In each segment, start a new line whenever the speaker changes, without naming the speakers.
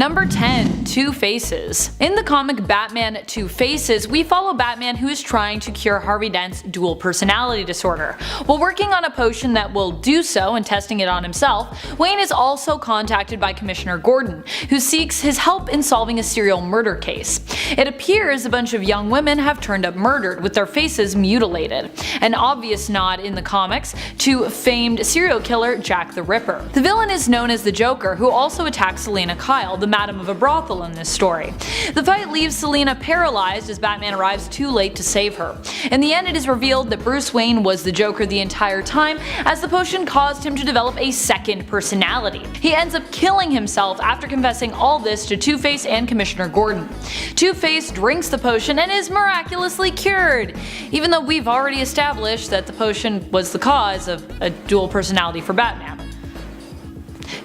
Number 10. Two Faces. In the comic Batman Two Faces, we follow Batman who is trying to cure Harvey Dent's dual personality disorder. While working on a potion that will do so and testing it on himself, Wayne is also contacted by Commissioner Gordon, who seeks his help in solving a serial murder case. It appears a bunch of young women have turned up murdered, with their faces mutilated, an obvious nod in the comics to famed serial killer Jack the Ripper. The villain is known as the Joker, who also attacks Selena Kyle, the madam of a brothel in this story. The fight leaves Selena paralyzed as Batman arrives too late to save her. In the end, it is revealed that Bruce Wayne was the Joker the entire time, as the potion caused him to develop a second personality. He ends up killing himself after confessing all this to Two-Face and Commissioner Gordon. Two-Face drinks the potion and is miraculously cured, even though we've already established that the potion was the cause of a dual personality for Batman.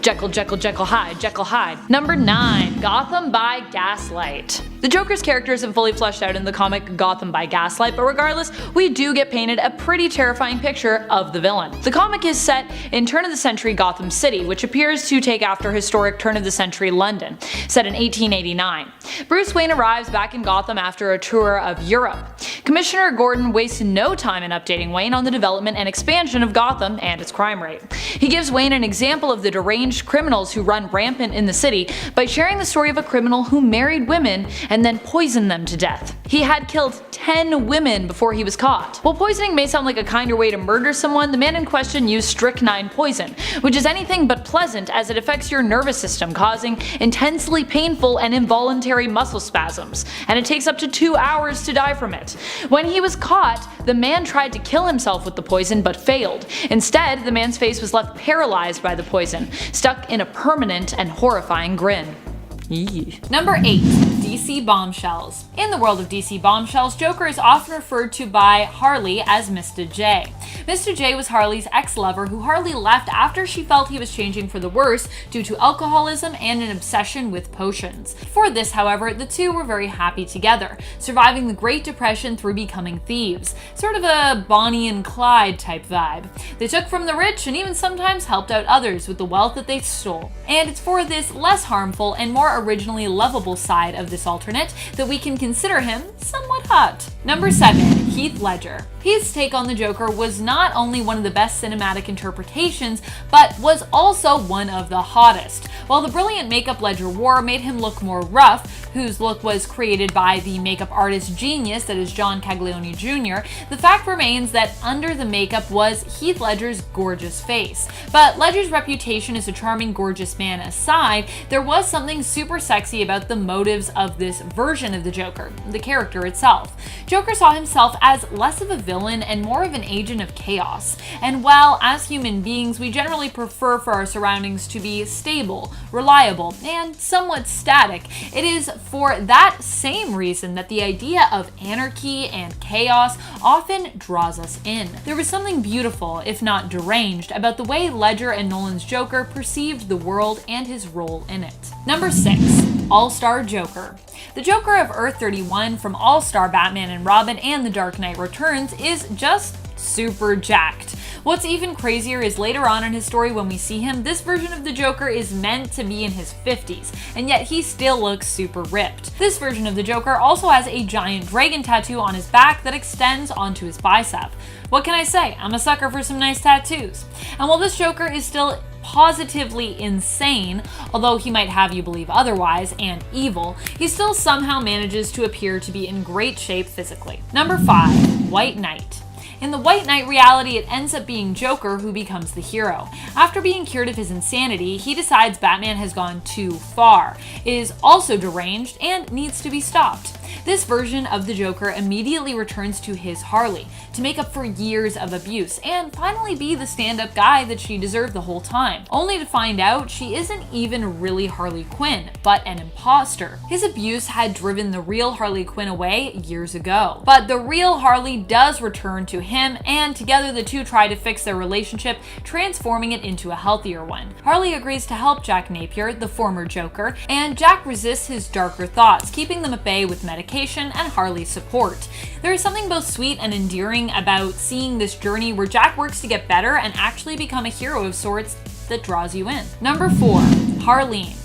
Jekyll, Jekyll, Jekyll, Hyde, Jekyll, Hyde. Number 9. Gotham by Gaslight. The Joker's character isn't fully fleshed out in the comic Gotham by Gaslight, but regardless, we do get painted a pretty terrifying picture of the villain. The comic is set in turn-of-the-century Gotham City, which appears to take after historic turn-of-the-century London, set in 1889. Bruce Wayne arrives back in Gotham after a tour of Europe. Commissioner Gordon wastes no time in updating Wayne on the development and expansion of Gotham and its crime rate. He gives Wayne an example of the deranged criminals who run rampant in the city by sharing the story of a criminal who married women and then poisoned them to death. He had killed 10 women before he was caught. While poisoning may sound like a kinder way to murder someone, the man in question used strychnine poison, which is anything but pleasant as it affects your nervous system, causing intensely painful and involuntary muscle spasms, and it takes up to 2 hours to die from it. When he was caught, the man tried to kill himself with the poison but failed. Instead, the man's face was left paralyzed by the poison, stuck in a permanent and horrifying grin. Number 8. DC Bombshells. In the world of DC Bombshells, Joker is often referred to by Harley as Mr. J. Mr. J was Harley's ex-lover who Harley left after she felt he was changing for the worse due to alcoholism and an obsession with potions. For this, however, the two were very happy together, surviving the Great Depression through becoming thieves. Sort of a Bonnie and Clyde type vibe. They took from the rich and even sometimes helped out others with the wealth that they stole. And it's for this less harmful and more originally lovable side of this alternate that we can consider him somewhat hot. Number 7. Heath Ledger. Heath's take on the Joker was not only one of the best cinematic interpretations, but was also one of the hottest. While the brilliant makeup Ledger wore made him look more rough, whose look was created by the makeup artist genius that is John Caglione Jr., the fact remains that under the makeup was Heath Ledger's gorgeous face. But Ledger's reputation as a charming, gorgeous man aside, there was something super sexy about the motives of this version of the Joker, the character itself. Joker saw himself as less of a villain and more of an agent of chaos. And while as human beings we generally prefer for our surroundings to be stable, reliable, and somewhat static, it is for that same reason that the idea of anarchy and chaos often draws us in. There was something beautiful, if not deranged, about the way Ledger and Nolan's Joker perceived the world and his role in it. Number 6. All-Star Joker. The Joker of Earth 31 from All-Star Batman and Robin and The Dark Knight Returns is just super jacked. What's even crazier is later on in his story when we see him, this version of the Joker is meant to be in his 50s, and yet he still looks super ripped. This version of the Joker also has a giant dragon tattoo on his back that extends onto his bicep. What can I say? I'm a sucker for some nice tattoos. And while this Joker is still positively insane, although he might have you believe otherwise, and evil, he still somehow manages to appear to be in great shape physically. Number 5. White Knight. In the White Knight reality, it ends up being Joker who becomes the hero. After being cured of his insanity, he decides Batman has gone too far, is also deranged, and needs to be stopped. This version of the Joker immediately returns to his Harley to make up for years of abuse and finally be the stand-up guy that she deserved the whole time, only to find out she isn't even really Harley Quinn, but an imposter. His abuse had driven the real Harley Quinn away years ago, but the real Harley does return to him, and together the two try to fix their relationship, transforming it into a healthier one. Harley agrees to help Jack Napier, the former Joker, and Jack resists his darker thoughts, keeping them at bay with medication and Harley's support. There is something both sweet and endearing about seeing this journey where Jack works to get better and actually become a hero of sorts that draws you in. Number 4. Harleen.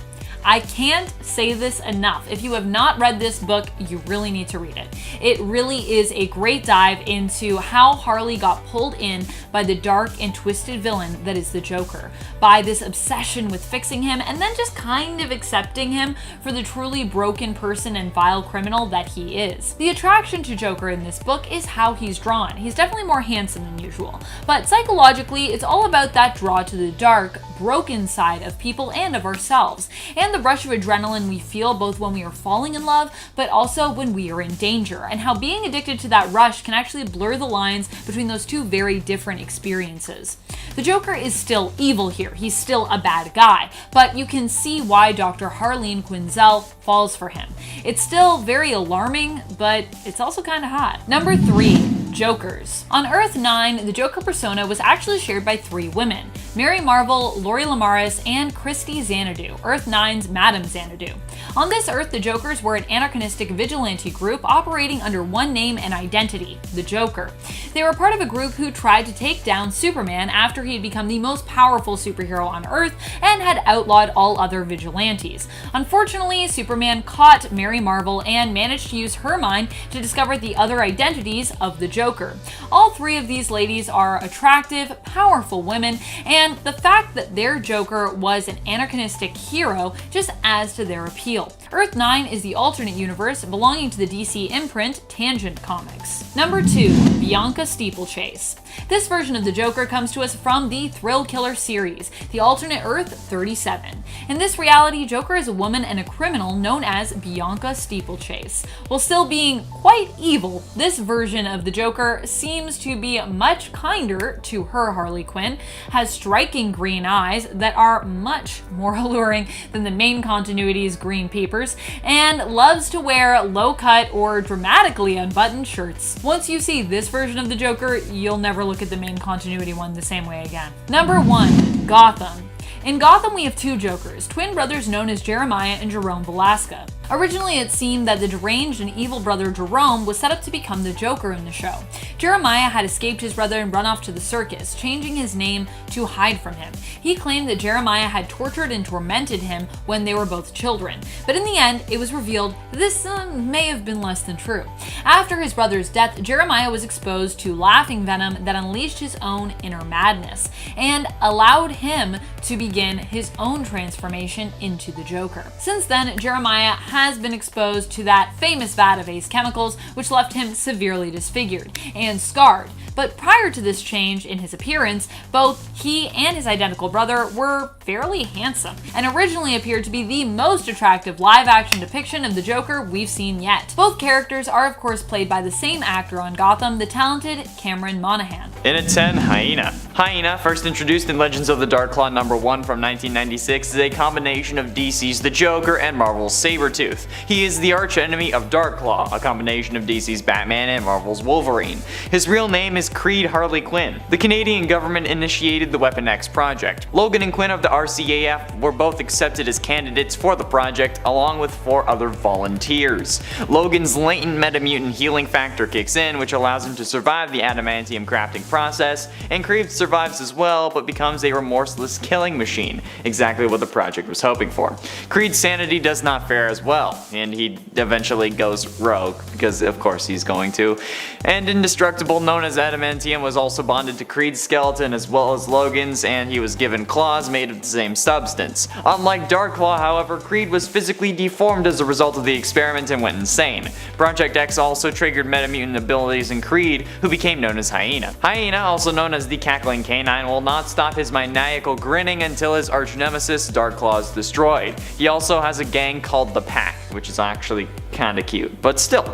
I can't say this enough. If you have not read this book, you really need to read it. It really is a great dive into how Harley got pulled in by the dark and twisted villain that is the Joker, by this obsession with fixing him and then just kind of accepting him for the truly broken person and vile criminal that he is. The attraction to Joker in this book is how he's drawn. He's definitely more handsome than usual, but psychologically it's all about that draw to the dark, broken side of people and of ourselves, and the rush of adrenaline we feel both when we are falling in love but also when we are in danger, and how being addicted to that rush can actually blur the lines between those two very different experiences. The Joker is still evil here, he's still a bad guy, but you can see why Dr. Harleen Quinzel falls for him. It's still very alarming, but it's also kind of hot. Number 3. Jokers. On Earth 9, the Joker persona was actually shared by 3 women: Mary Marvel, Lori Lamaris, and Christy Xanadu, Earth 9's Madame Xanadu. On this Earth, the Jokers were an anachronistic vigilante group operating under one name and identity, the Joker. They were part of a group who tried to take down Superman after he had become the most powerful superhero on Earth and had outlawed all other vigilantes. Unfortunately, Superman caught Mary Marvel and managed to use her mind to discover the other identities of the Joker. All 3 of these ladies are attractive, powerful women, and the fact that their Joker was an anachronistic hero just adds to their appeal. Earth 9 is the alternate universe belonging to the DC imprint Tangent Comics. Number 2. Bianca Steeplechase. This version of the Joker comes to us from the Thrill Killer series, the alternate Earth 37. In this reality, Joker is a woman and a criminal known as Bianca Steeplechase. While still being quite evil, this version of the Joker seems to be much kinder to her Harley Quinn, has striking green eyes that are much more alluring than the main continuity's green peepers, and loves to wear low-cut or dramatically unbuttoned shirts. Once you see this version of the Joker, you'll never look at the main continuity one the same way again. Number 1. Gotham. In Gotham, we have 2 Jokers, twin brothers known as Jeremiah and Jerome Velasca. Originally, it seemed that the deranged and evil brother Jerome was set up to become the Joker in the show. Jeremiah had escaped his brother and run off to the circus, changing his name to hide from him. He claimed that Jeremiah had tortured and tormented him when they were both children, but in the end, it was revealed that this may have been less than true. After his brother's death, Jeremiah was exposed to laughing venom that unleashed his own inner madness, and allowed him to begin his own transformation into the Joker. Since then, Jeremiah has been exposed to that famous vat of Ace chemicals, which left him severely disfigured and scarred. But prior to this change in his appearance, both he and his identical brother were fairly handsome, and originally appeared to be the most attractive live-action depiction of the Joker we've seen yet. Both characters are of course played by the same actor on Gotham, the talented Cameron Monaghan.
In at 10, Hyena. Hyena, first introduced in Legends of the Dark Claw #1 from 1996, is a combination of DC's The Joker and Marvel's Sabretooth. He is the archenemy of Darkklaw, a combination of DC's Batman and Marvel's Wolverine. His real name is Creed Harley Quinn. The Canadian government initiated the Weapon X project. Logan and Quinn of the RCAF were both accepted as candidates for the project, along with 4 other volunteers. Logan's latent metamutant healing factor kicks in, which allows him to survive the adamantium crafting process, and Creed survives as well, but becomes a remorseless killing machine, exactly what the project was hoping for. Creed's sanity does not fare as well, and he eventually goes rogue, because of course he's going to. And Indestructible, known as adamantium, was also bonded to Creed's skeleton as well as Logan's, and he was given claws made of the same substance. Unlike Darkklaw, however, Creed was physically deformed as a result of the experiment and went insane. Project X also triggered metamutant abilities in Creed, who became known as Hyena. Hyena, also known as the Cackling Canine, will not stop his maniacal grinning until his arch-nemesis Darkklaw is destroyed. He also has a gang called the Pack, which is actually kinda cute, but still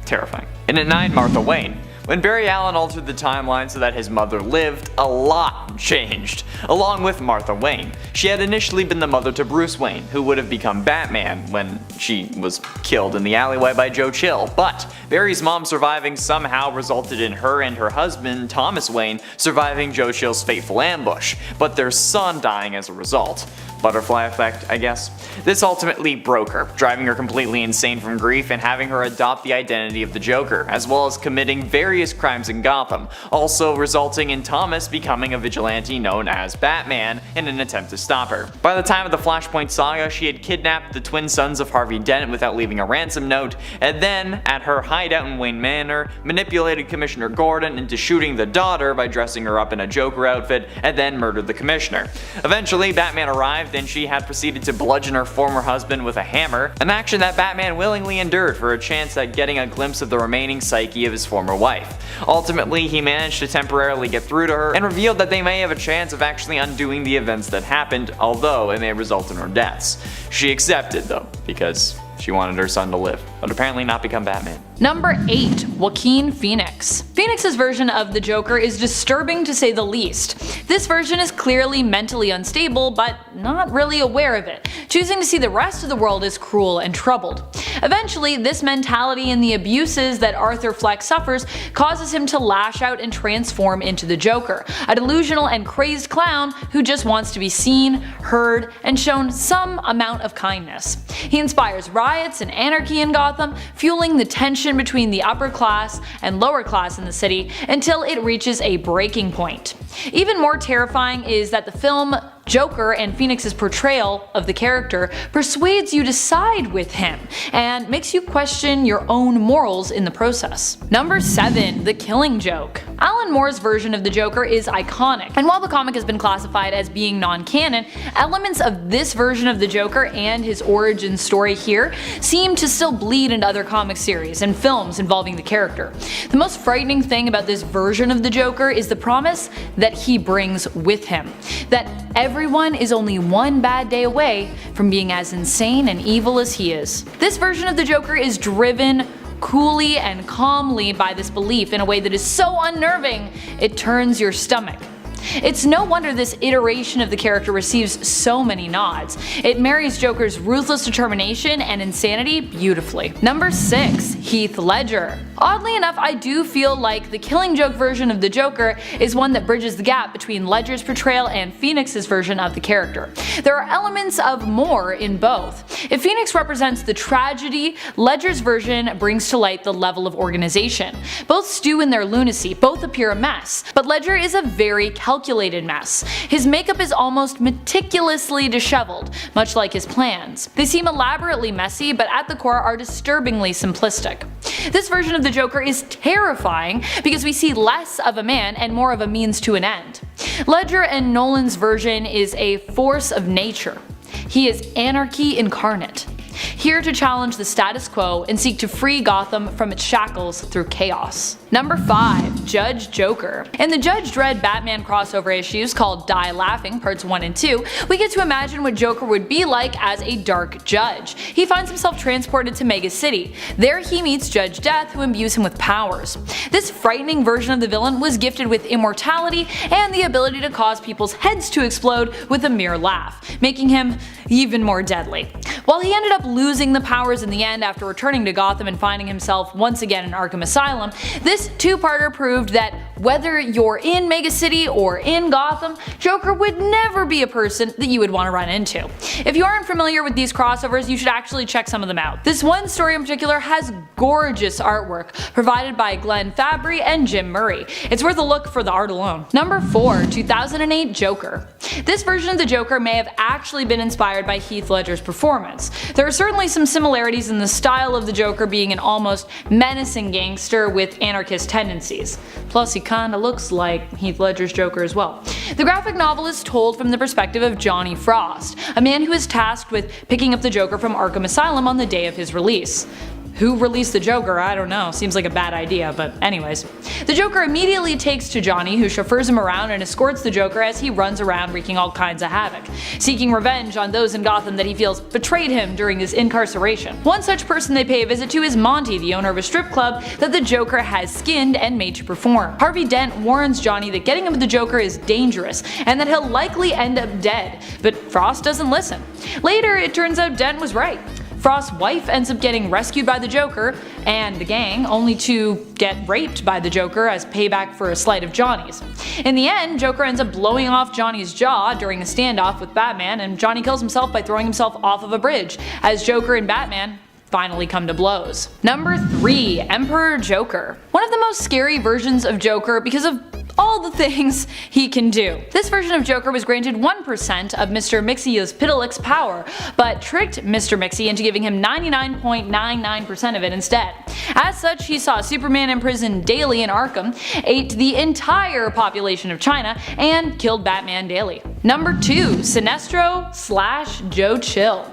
terrifying. And at 9, Martha Wayne. When Barry Allen altered the timeline so that his mother lived, a lot changed, along with Martha Wayne. She had initially been the mother to Bruce Wayne, who would have become Batman when she was killed in the alleyway by Joe Chill, but Barry's mom surviving somehow resulted in her and her husband, Thomas Wayne, surviving Joe Chill's fateful ambush, but their son dying as a result. butterfly effect, I guess. This ultimately broke her, driving her completely insane from grief and having her adopt the identity of the Joker, as well as committing various crimes in Gotham, also resulting in Thomas becoming a vigilante known as Batman in an attempt to stop her. By the time of the Flashpoint saga, she had kidnapped the twin sons of Harvey Dent without leaving a ransom note, and then, at her hideout in Wayne Manor, manipulated Commissioner Gordon into shooting the daughter by dressing her up in a Joker outfit, and then murdered the Commissioner. Eventually, Batman arrived and she had proceeded to bludgeon her former husband with a hammer, an action that Batman willingly endured for a chance at getting a glimpse of the remaining psyche of his former wife. Ultimately, he managed to temporarily get through to her and revealed that they may have a chance of actually undoing the events that happened, although it may result in her deaths. She accepted though, because she wanted her son to live, but apparently not become Batman.
Number 8. Joaquin Phoenix. Phoenix's version of the Joker is disturbing to say the least. This version is clearly mentally unstable, but not really aware of it, choosing to see the rest of the world as cruel and troubled. Eventually, this mentality and the abuses that Arthur Fleck suffers causes him to lash out and transform into the Joker, a delusional and crazed clown who just wants to be seen, heard, and shown some amount of kindness. He inspires riots and anarchy in Gotham, fueling the tension between the upper class and lower class in the city until it reaches a breaking point. Even more terrifying is that the film Joker and Phoenix's portrayal of the character persuades you to side with him and makes you question your own morals in the process. Number 7. The Killing Joke. Alan Moore's version of the Joker is iconic, and while the comic has been classified as being non-canon, elements of this version of the Joker and his origin story here seem to still bleed into other comic series and films involving the character. The most frightening thing about this version of the Joker is the promise that he brings with him, that everyone is only one bad day away from being as insane and evil as he is. This version of the Joker is driven coolly and calmly by this belief in a way that is so unnerving it turns your stomach. It's no wonder this iteration of the character receives so many nods. It marries Joker's ruthless determination and insanity beautifully. Number 6. Heath Ledger. Oddly enough, I do feel like the Killing Joke version of the Joker is one that bridges the gap between Ledger's portrayal and Phoenix's version of the character. There are elements of more in both. If Phoenix represents the tragedy, Ledger's version brings to light the level of organization. Both stew in their lunacy, both appear a mess, but Ledger is a very calculated mess. His makeup is almost meticulously disheveled, much like his plans. They seem elaborately messy, but at the core are disturbingly simplistic. This version of the Joker is terrifying because we see less of a man and more of a means to an end. Ledger and Nolan's version is a force of nature. He is anarchy incarnate, here to challenge the status quo and seek to free Gotham from its shackles through chaos. Number 5. Judge Joker. In the Judge Dredd Batman crossover issues called Die Laughing Parts 1 and 2, we get to imagine what Joker would be like as a dark judge. He finds himself transported to Mega City. There he meets Judge Death, who imbues him with powers. This frightening version of the villain was gifted with immortality and the ability to cause people's heads to explode with a mere laugh, making him even more deadly. While he ended up losing the powers in the end after returning to Gotham and finding himself once again in Arkham Asylum, this two-parter proved that whether you're in Mega City or in Gotham, Joker would never be a person that you would want to run into. If you aren't familiar with these crossovers, you should actually check some of them out. This one story in particular has gorgeous artwork provided by Glenn Fabry and Jim Murray. It's worth a look for the art alone. Number 4. 2008 Joker. This version of the Joker may have actually been inspired by Heath Ledger's performance. There are certainly some similarities in the style of the Joker being an almost menacing gangster with anarchist tendencies. Plus, he kinda looks like Heath Ledger's Joker as well. The graphic novel is told from the perspective of Johnny Frost, a man who is tasked with picking up the Joker from Arkham Asylum on the day of his release. Who released the Joker? I don't know. Seems like a bad idea, but anyways. The Joker immediately takes to Johnny, who chauffeurs him around and escorts the Joker as he runs around wreaking all kinds of havoc, seeking revenge on those in Gotham that he feels betrayed him during his incarceration. One such person they pay a visit to is Monty, the owner of a strip club that the Joker has skinned and made to perform. Harvey Dent warns Johnny that getting him with the Joker is dangerous and that he'll likely end up dead, but Frost doesn't listen. Later, it turns out Dent was right. Frost's wife ends up getting rescued by the Joker and the gang, only to get raped by the Joker as payback for a slight of Johnny's. In the end, Joker ends up blowing off Johnny's jaw during a standoff with Batman, and Johnny kills himself by throwing himself off of a bridge, as Joker and Batman finally come to blows. Number 3. Emperor Joker. One of the most scary versions of Joker because of all the things he can do. This version of Joker was granted 1% of Mr. Mxyzptlk's power, but tricked Mr. Mxyz into giving him 99.99% of it instead. As such, he saw Superman imprisoned daily in Arkham, ate the entire population of China, and killed Batman daily. Number 2. Sinestro / Joe Chill.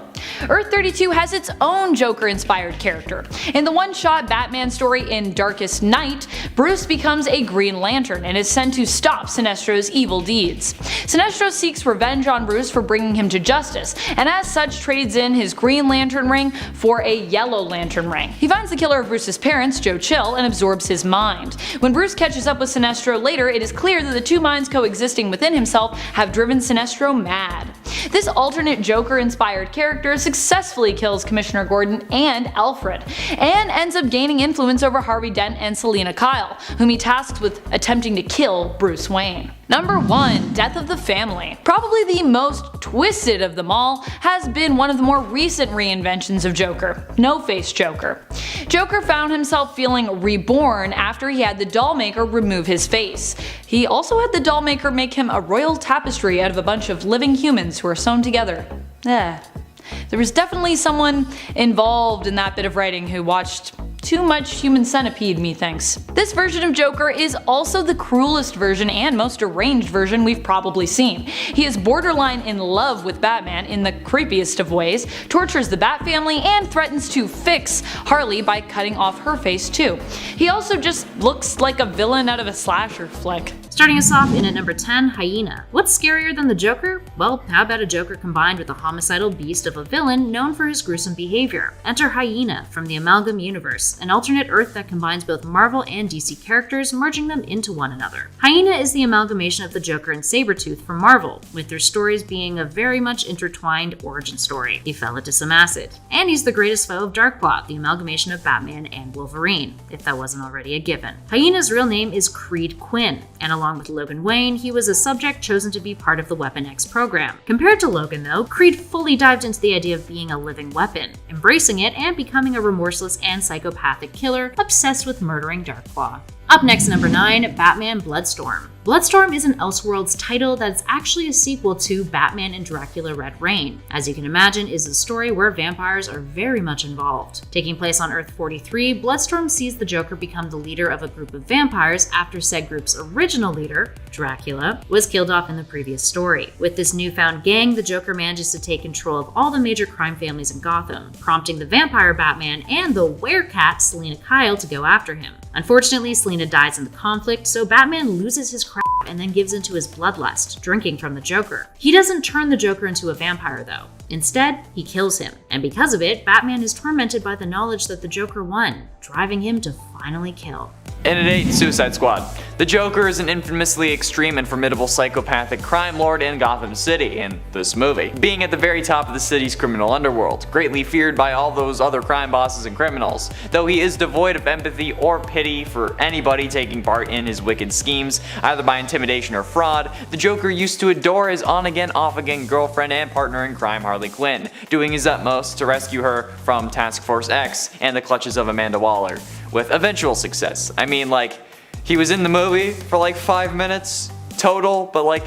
Earth 32 has its own Joker-inspired character. In the one-shot Batman story in Darkest Night, Bruce becomes a Green Lantern and is sent to stop Sinestro's evil deeds. Sinestro seeks revenge on Bruce for bringing him to justice, and as such trades in his Green Lantern ring for a Yellow Lantern ring. He finds the killer of Bruce's parents, Joe Chill, and absorbs his mind. When Bruce catches up with Sinestro later, it is clear that the two minds coexisting within himself have driven Sinestro mad. This alternate Joker-inspired character successfully kills Commissioner Gordon and Alfred, and ends up gaining influence over Harvey Dent and Selina Kyle, whom he tasks with attempting to kill Bruce Wayne. Number 1. Death of the Family. Probably the most twisted of them all has been one of the more recent reinventions of Joker, No-Face Joker. Joker found himself feeling reborn after he had the doll maker remove his face. He also had the doll maker make him a royal tapestry out of a bunch of living humans who are sewn together. There was definitely someone involved in that bit of writing who watched too much Human Centipede, methinks. This version of Joker is also the cruelest version and most deranged version we've probably seen. He is borderline in love with Batman in the creepiest of ways, tortures the Bat family, and threatens to fix Harley by cutting off her face too. He also just looks like a villain out of a slasher flick.
Starting us off in at number 10, Hyena. What's scarier than the Joker? Well, how about a Joker combined with a homicidal beast of a villain known for his gruesome behavior? Enter Hyena from the Amalgam Universe, an alternate Earth that combines both Marvel and DC characters, merging them into one another. Hyena is the amalgamation of the Joker and Sabretooth from Marvel, with their stories being a very much intertwined origin story. He fell into some acid. And he's the greatest foe of Darkbot, the amalgamation of Batman and Wolverine, if that wasn't already a given. Hyena's real name is Creed Quinn, and along with Logan Wayne, he was a subject chosen to be part of the Weapon X program. Compared to Logan though, Creed fully dived into the idea of being a living weapon, embracing it and becoming a remorseless and psychopathic killer obsessed with murdering Darkclaw. Up next, number 9, Batman Bloodstorm. Bloodstorm is an Elseworlds title that's actually a sequel to Batman and Dracula Red Rain. As you can imagine, is a story where vampires are very much involved. Taking place on Earth 43, Bloodstorm sees the Joker become the leader of a group of vampires after said group's original leader, Dracula, was killed off in the previous story. With this newfound gang, the Joker manages to take control of all the major crime families in Gotham, prompting the vampire Batman and the werecat Selina Kyle to go after him. Unfortunately, Selina dies in the conflict, so Batman loses his crap and then gives into his bloodlust, drinking from the Joker. He doesn't turn the Joker into a vampire though. Instead, he kills him, and because of it, Batman is tormented by the knowledge that the Joker won, driving him to finally kill.
And at 8, Suicide Squad. The Joker is an infamously extreme and formidable psychopathic crime lord in Gotham City in this movie, being at the very top of the city's criminal underworld, greatly feared by all those other crime bosses and criminals. Though he is devoid of empathy or pity for anybody taking part in his wicked schemes, either by intimidation or fraud, the Joker used to adore his on-again, off-again girlfriend and partner in crime Harley Quinn, doing his utmost to rescue her from Task Force X and the clutches of Amanda Waller, with eventual success. I mean, like, he was in the movie for like 5 minutes total, but like,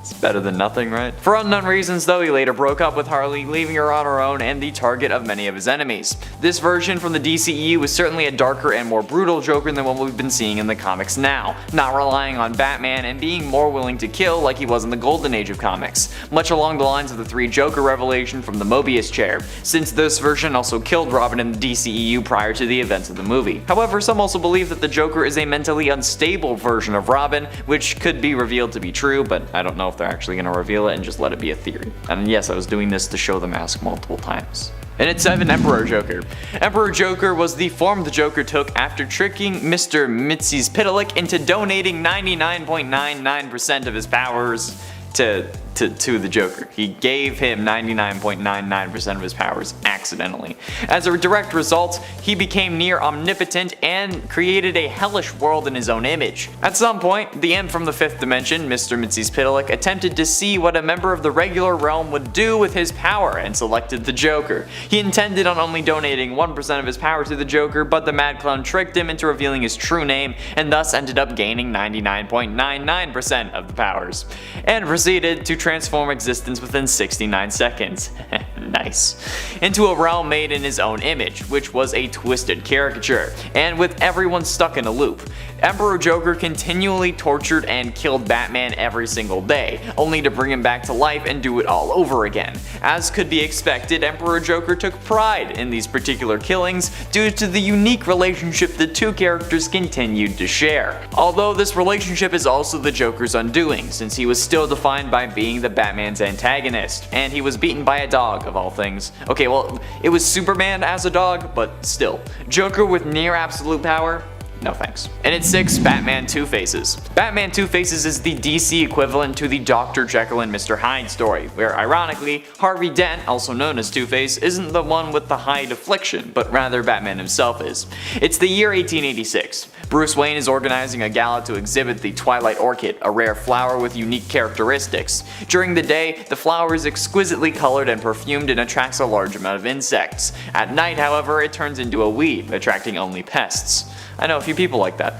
it's better than nothing, right? For unknown reasons though, he later broke up with Harley, leaving her on her own and the target of many of his enemies. This version from the DCEU was certainly a darker and more brutal Joker than what we've been seeing in the comics now, not relying on Batman and being more willing to kill like he was in the golden age of comics, much along the lines of the 3 Joker revelation from the Mobius chair, since this version also killed Robin in the DCEU prior to the events of the movie. However, some also believe that the Joker is a mentally unstable version of Robin, which could be revealed to be true, but I don't know if they're actually going to reveal it and just let it be a theory. And yes, I was doing this to show the mask multiple times. And at 7, Emperor Joker. Emperor Joker was the form the Joker took after tricking Mr. Mxyzptlk into donating 99.99% of his powers to to the Joker. He gave him 99.99% of his powers accidentally. As a direct result, he became near omnipotent and created a hellish world in his own image. At some point, the imp from the 5th dimension, Mr. Mitzispitalik, attempted to see what a member of the regular realm would do with his power and selected the Joker. He intended on only donating 1% of his power to the Joker, but the Mad Clown tricked him into revealing his true name and thus ended up gaining 99.99% of the powers, and proceeded to transform existence within 69 seconds. Nice. Into a realm made in his own image, which was a twisted caricature, and with everyone stuck in a loop. Emperor Joker continually tortured and killed Batman every single day, only to bring him back to life and do it all over again. As could be expected, Emperor Joker took pride in these particular killings due to the unique relationship the two characters continued to share. Although this relationship is also the Joker's undoing, since he was still defined by being the Batman's antagonist, and he was beaten by a dog of all things. Okay, well, it was Superman as a dog, but still. Joker with near absolute power? No thanks. And at 6, Batman Two-Faces. Batman Two-Faces is the DC equivalent to the Dr. Jekyll and Mr. Hyde story, where ironically, Harvey Dent, also known as Two-Face, isn't the one with the Hyde affliction, but rather Batman himself is. It's the year 1886. Bruce Wayne is organizing a gala to exhibit the Twilight Orchid, a rare flower with unique characteristics. During the day, the flower is exquisitely colored and perfumed and attracts a large amount of insects. At night, however, it turns into a weed, attracting only pests. I know a few people like that.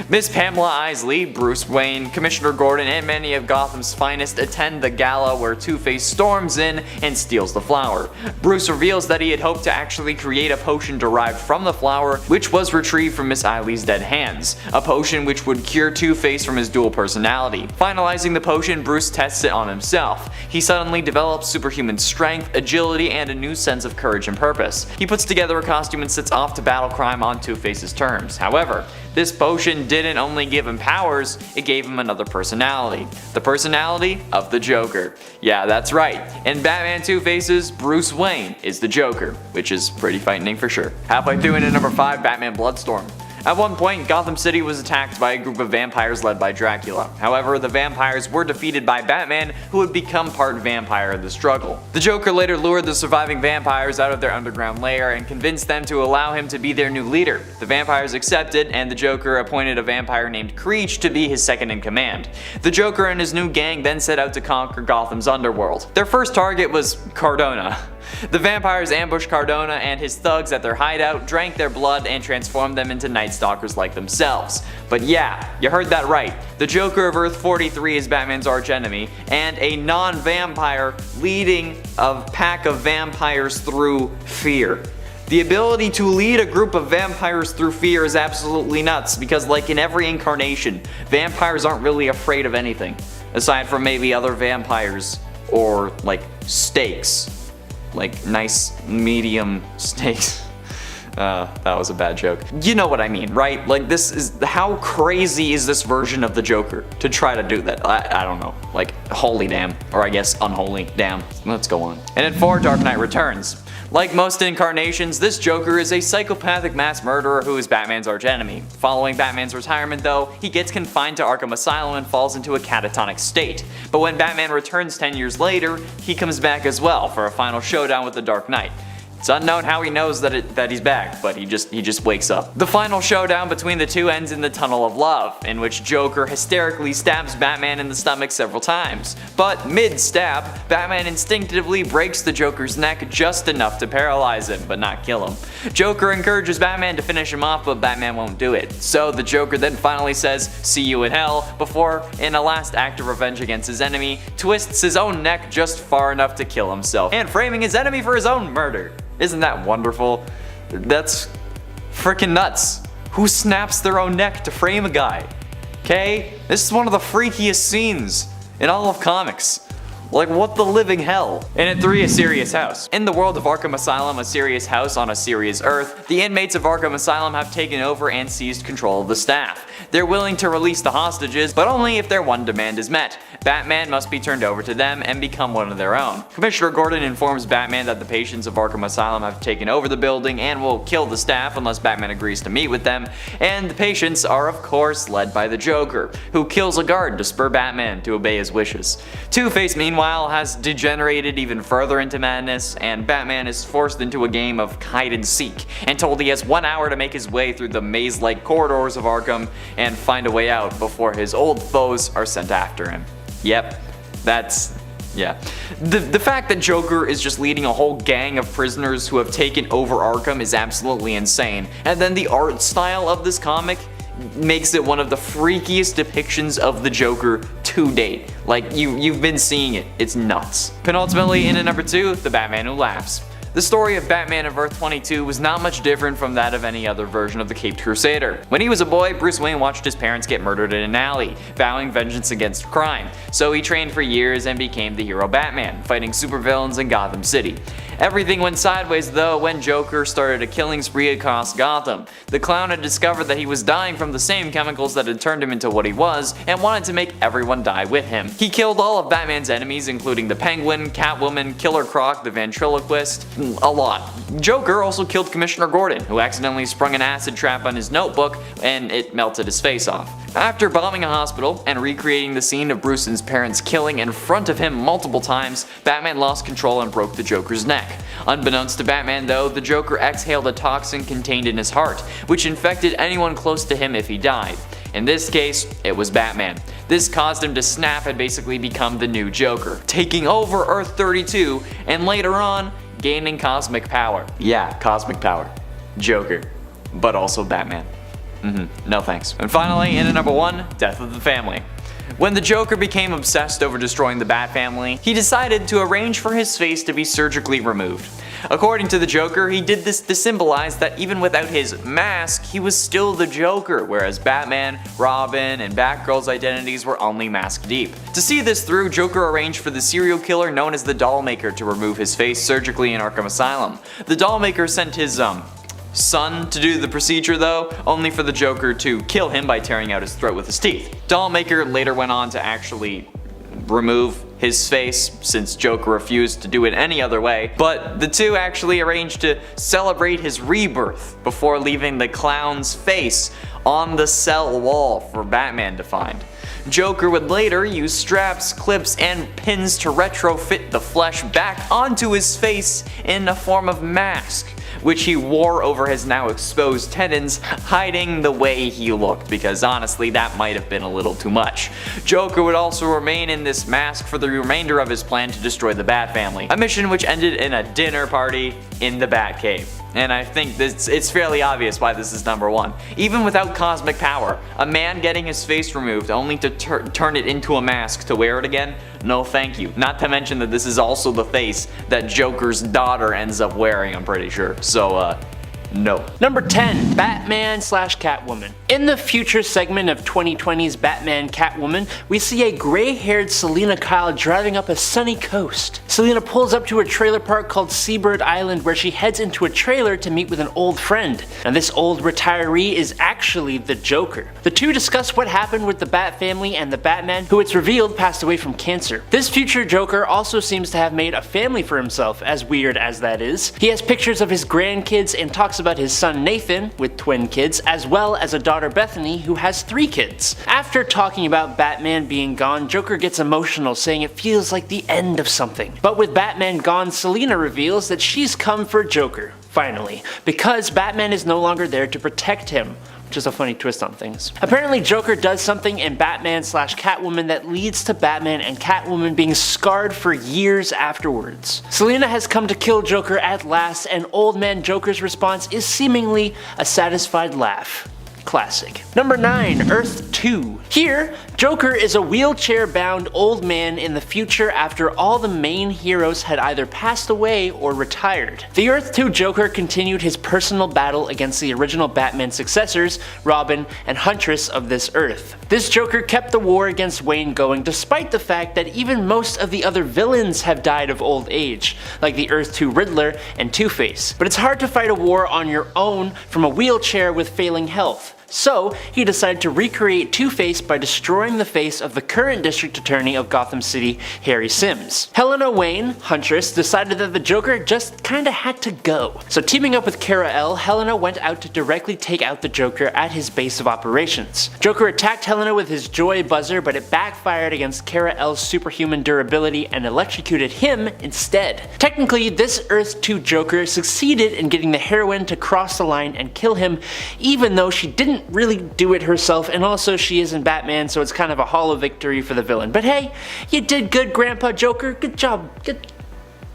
Miss Pamela Isley, Bruce Wayne, Commissioner Gordon, and many of Gotham's finest attend the gala where Two-Face storms in and steals the flower. Bruce reveals that he had hoped to actually create a potion derived from the flower, which was retrieved from Miss Isley's dead hands. A potion which would cure Two-Face from his dual personality. Finalizing the potion, Bruce tests it on himself. He suddenly develops superhuman strength, agility, and a new sense of courage and purpose. He puts together a costume and sets off to battle crime on Two-Face's terms. However, this potion didn't only give him powers, it gave him another personality. The personality of the Joker. Yeah, that's right. In Batman Two-Faces, Bruce Wayne is the Joker, which is pretty frightening for sure. Halfway through into number 5, Batman Bloodstorm. At one point, Gotham City was attacked by a group of vampires led by Dracula. However, the vampires were defeated by Batman, who would become part vampire in the struggle. The Joker later lured the surviving vampires out of their underground lair and convinced them to allow him to be their new leader. The vampires accepted, and the Joker appointed a vampire named Creech to be his second in command. The Joker and his new gang then set out to conquer Gotham's underworld. Their first target was Cardona. The vampires ambushed Cardona and his thugs at their hideout, drank their blood, and transformed them into Night Stalkers like themselves. But yeah, you heard that right. The Joker of Earth 43 is Batman's archenemy, and a non-vampire leading a pack of vampires through fear. The ability to lead a group of vampires through fear is absolutely nuts, because like in every incarnation, vampires aren't really afraid of anything, aside from maybe other vampires or like steaks. Like nice medium steaks. That was a bad joke. You know what I mean, right? Like this is, how crazy is this version of the Joker to try to do that? I don't know. Like holy damn, or I guess unholy damn. Let's go on. And at 4, Dark Knight Returns. Like most incarnations, this Joker is a psychopathic mass murderer who is Batman's archenemy. Following Batman's retirement though, he gets confined to Arkham Asylum and falls into a catatonic state. But when Batman returns 10 years later, he comes back as well for a final showdown with the Dark Knight. It's unknown how he knows that he's back, but he just wakes up. The final showdown between the two ends in the Tunnel of Love, in which Joker hysterically stabs Batman in the stomach several times. But mid-stab, Batman instinctively breaks the Joker's neck just enough to paralyze him, but not kill him. Joker encourages Batman to finish him off, but Batman won't do it. So the Joker then finally says, "See you in hell," before, in a last act of revenge against his enemy, twists his own neck just far enough to kill himself, and framing his enemy for his own murder. Isn't that wonderful? That's freaking nuts. Who snaps their own neck to frame a guy? Okay? This is one of the freakiest scenes in all of comics. Like, what the living hell? And at 3, A Serious House. In the world of Arkham Asylum, a serious house on a serious Earth, the inmates of Arkham Asylum have taken over and seized control of the staff. They're willing to release the hostages, but only if their one demand is met. Batman must be turned over to them and become one of their own. Commissioner Gordon informs Batman that the patients of Arkham Asylum have taken over the building and will kill the staff unless Batman agrees to meet with them, and the patients are of course led by the Joker, who kills a guard to spur Batman to obey his wishes. Two-Face meanwhile meanwhile, has degenerated even further into madness, and Batman is forced into a game of hide and seek, and told he has 1 hour to make his way through the maze-like corridors of Arkham and find a way out before his old foes are sent after him. Yep, yeah. The fact that Joker is just leading a whole gang of prisoners who have taken over Arkham is absolutely insane, and then the art style of this comic makes it one of the freakiest depictions of the Joker to date. Like, you've been seeing it, it's nuts. Penultimately, in at number 2, The Batman Who Laughs. The story of Batman of Earth 22 was not much different from that of any other version of the Caped Crusader. When he was a boy, Bruce Wayne watched his parents get murdered in an alley, vowing vengeance against crime, so he trained for years and became the hero Batman, fighting supervillains in Gotham City. Everything went sideways though when Joker started a killing spree across Gotham. The clown had discovered that he was dying from the same chemicals that had turned him into what he was, and wanted to make everyone die with him. He killed all of Batman's enemies, including the Penguin, Catwoman, Killer Croc, the Ventriloquist, a lot. Joker also killed Commissioner Gordon, who accidentally sprung an acid trap on his notebook and it melted his face off. After bombing a hospital and recreating the scene of Bruce's parents killing in front of him multiple times, Batman lost control and broke the Joker's neck. Unbeknownst to Batman though, the Joker exhaled a toxin contained in his heart, which infected anyone close to him if he died. In this case, it was Batman. This caused him to snap and basically become the new Joker, taking over Earth 32 and later on, gaining cosmic power. Yeah, cosmic power. Joker. But also Batman. No thanks. And finally, in at number 1, Death of the Family. When the Joker became obsessed over destroying the Bat family, he decided to arrange for his face to be surgically removed. According to the Joker, he did this to symbolize that even without his mask, he was still the Joker, whereas Batman, Robin, and Batgirl's identities were only mask deep. To see this through, Joker arranged for the serial killer known as the Dollmaker to remove his face surgically in Arkham Asylum. The Dollmaker sent his, son to do the procedure though, only for the Joker to kill him by tearing out his throat with his teeth. Dollmaker later went on to actually remove his face, since Joker refused to do it any other way, but the two actually arranged to celebrate his rebirth before leaving the clown's face on the cell wall for Batman to find. Joker would later use straps, clips, and pins to retrofit the flesh back onto his face in a form of mask, which he wore over his now exposed tendons, hiding the way he looked, because honestly that might have been a little too much. Joker would also remain in this mask for the remainder of his plan to destroy the Bat family, a mission which ended in a dinner party in the Batcave. And I think it's fairly obvious why this is number 1. Even without cosmic power, a man getting his face removed only to turn it into a mask to wear it again? No thank you. Not to mention that this is also the face that Joker's daughter ends up wearing, I'm pretty sure. So, no.
Number 10, Batman/Catwoman. In the future segment of 2020's Batman Catwoman, we see a gray-haired Selina Kyle driving up a sunny coast. Selina pulls up to a trailer park called Seabird Island where she heads into a trailer to meet with an old friend. Now this old retiree is actually the Joker. The two discuss what happened with the Bat family and the Batman, who it's revealed passed away from cancer. This future Joker also seems to have made a family for himself, as weird as that is. He has pictures of his grandkids and talks about his son Nathan, with twin kids, as well as a daughter Bethany, who has 3 kids. After talking about Batman being gone, Joker gets emotional, saying it feels like the end of something. But with Batman gone, Selina reveals that she's come for Joker, finally, because Batman is no longer there to protect him. Which is a funny twist on things. Apparently Joker does something in Batman/Catwoman that leads to Batman and Catwoman being scarred for years afterwards. Selina has come to kill Joker at last, and old man Joker's response is seemingly a satisfied laugh. Classic. Number 9, Earth 2. Here, Joker is a wheelchair-bound old man in the future after all the main heroes had either passed away or retired. The Earth 2 Joker continued his personal battle against the original Batman successors, Robin and Huntress of this Earth. This Joker kept the war against Wayne going despite the fact that even most of the other villains have died of old age, like the Earth 2 Riddler and Two-Face. But it's hard to fight a war on your own from a wheelchair with failing health. So he decided to recreate Two-Face by destroying the face of the current District Attorney of Gotham City, Harry Sims. Helena Wayne, Huntress, decided that the Joker just kinda had to go. So teaming up with Kara-El, Helena went out to directly take out the Joker at his base of operations. Joker attacked Helena with his Joy Buzzer, but it backfired against Kara-El's superhuman durability and electrocuted him instead. Technically, this Earth 2 Joker succeeded in getting the heroine to cross the line and kill him, even though she didn't really do it herself, and also she isn't Batman, so it's kind of a hollow victory for the villain. But hey, you did good, Grandpa Joker. Good job. Good.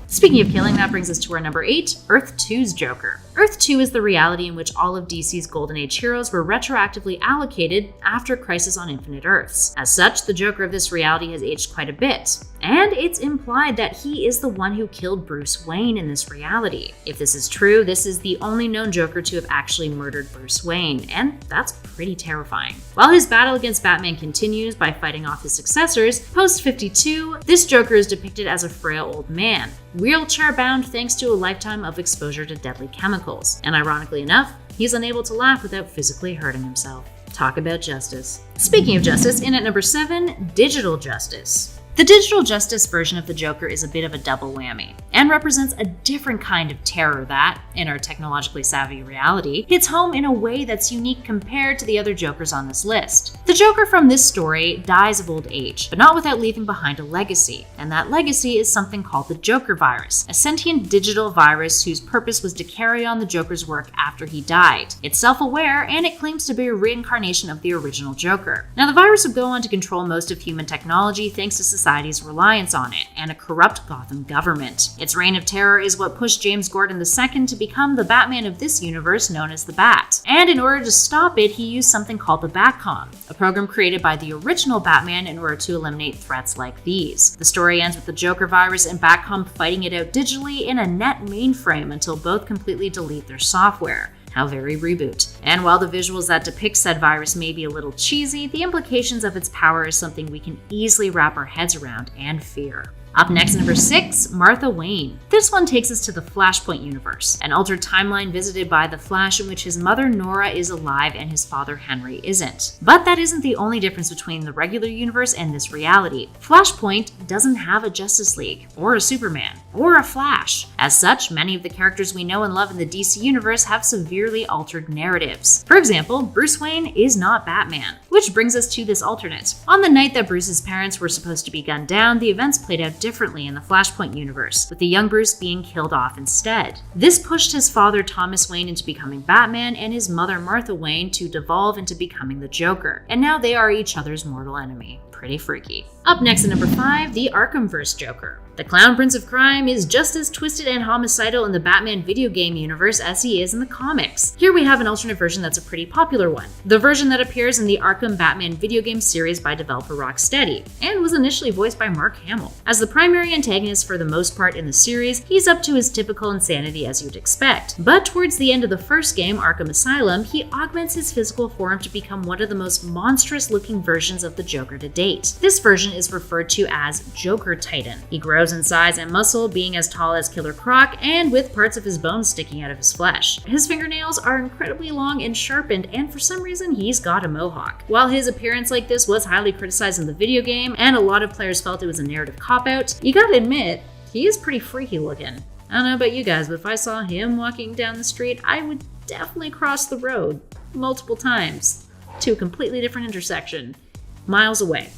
Speaking of killing, that brings us to our number 8, Earth 2's Joker. Earth 2 is the reality in which all of DC's Golden Age heroes were retroactively allocated after Crisis on Infinite Earths. As such, the Joker of this reality has aged quite a bit, and it's implied that he is the one who killed Bruce Wayne in this reality. If this is true, this is the only known Joker to have actually murdered Bruce Wayne, and that's pretty terrifying. While his battle against Batman continues by fighting off his successors, post-52, this Joker is depicted as a frail old man, wheelchair-bound thanks to a lifetime of exposure to deadly chemicals. And ironically enough, he's unable to laugh without physically hurting himself. Talk about justice. Speaking of justice, in at number 7, Digital Justice. The Digital Justice version of the Joker is a bit of a double whammy, and represents a different kind of terror that, in our technologically savvy reality, hits home in a way that's unique compared to the other Jokers on this list. The Joker from this story dies of old age, but not without leaving behind a legacy, and that legacy is something called the Joker virus, a sentient digital virus whose purpose was to carry on the Joker's work after he died. It's self-aware, and it claims to be a reincarnation of the original Joker. Now, the virus would go on to control most of human technology thanks to society's reliance on it, and a corrupt Gotham government. Its reign of terror is what pushed James Gordon II to become the Batman of this universe known as the Bat. And in order to stop it, he used something called the Batcom, a program created by the original Batman in order to eliminate threats like these. The story ends with the Joker virus and Batcom fighting it out digitally in a net mainframe until both completely delete their software. How very reboot. And while the visuals that depict said virus may be a little cheesy, the implications of its power is something we can easily wrap our heads around and fear. Up next, number 6, Martha Wayne. This one takes us to the Flashpoint universe, an altered timeline visited by the Flash in which his mother Nora is alive and his father Henry isn't. But that isn't the only difference between the regular universe and this reality. Flashpoint doesn't have a Justice League, or a Superman, or a Flash. As such, many of the characters we know and love in the DC universe have severely altered narratives. For example, Bruce Wayne is not Batman. Which brings us to this alternate. On the night that Bruce's parents were supposed to be gunned down, the events played out differently in the Flashpoint universe, with the young Bruce being killed off instead. This pushed his father Thomas Wayne into becoming Batman and his mother Martha Wayne to devolve into becoming the Joker. And now they are each other's mortal enemy. Pretty freaky. Up next at number 5, the Arkhamverse Joker. The Clown Prince of Crime is just as twisted and homicidal in the Batman video game universe as he is in the comics. Here we have an alternate version that's a pretty popular one. The version that appears in the Arkham Batman video game series by developer Rocksteady, and was initially voiced by Mark Hamill. As the primary antagonist for the most part in the series, he's up to his typical insanity as you'd expect. But towards the end of the first game, Arkham Asylum, he augments his physical form to become one of the most monstrous looking versions of the Joker to date. This version is referred to as Joker Titan. He grows in size and muscle, being as tall as Killer Croc and with parts of his bones sticking out of his flesh. His fingernails are incredibly long and sharpened, and for some reason he's got a mohawk. While his appearance like this was highly criticized in the video game, and a lot of players felt it was a narrative cop-out, you gotta admit, he is pretty freaky looking. I don't know about you guys, but if I saw him walking down the street, I would definitely cross the road multiple times to a completely different intersection, miles away.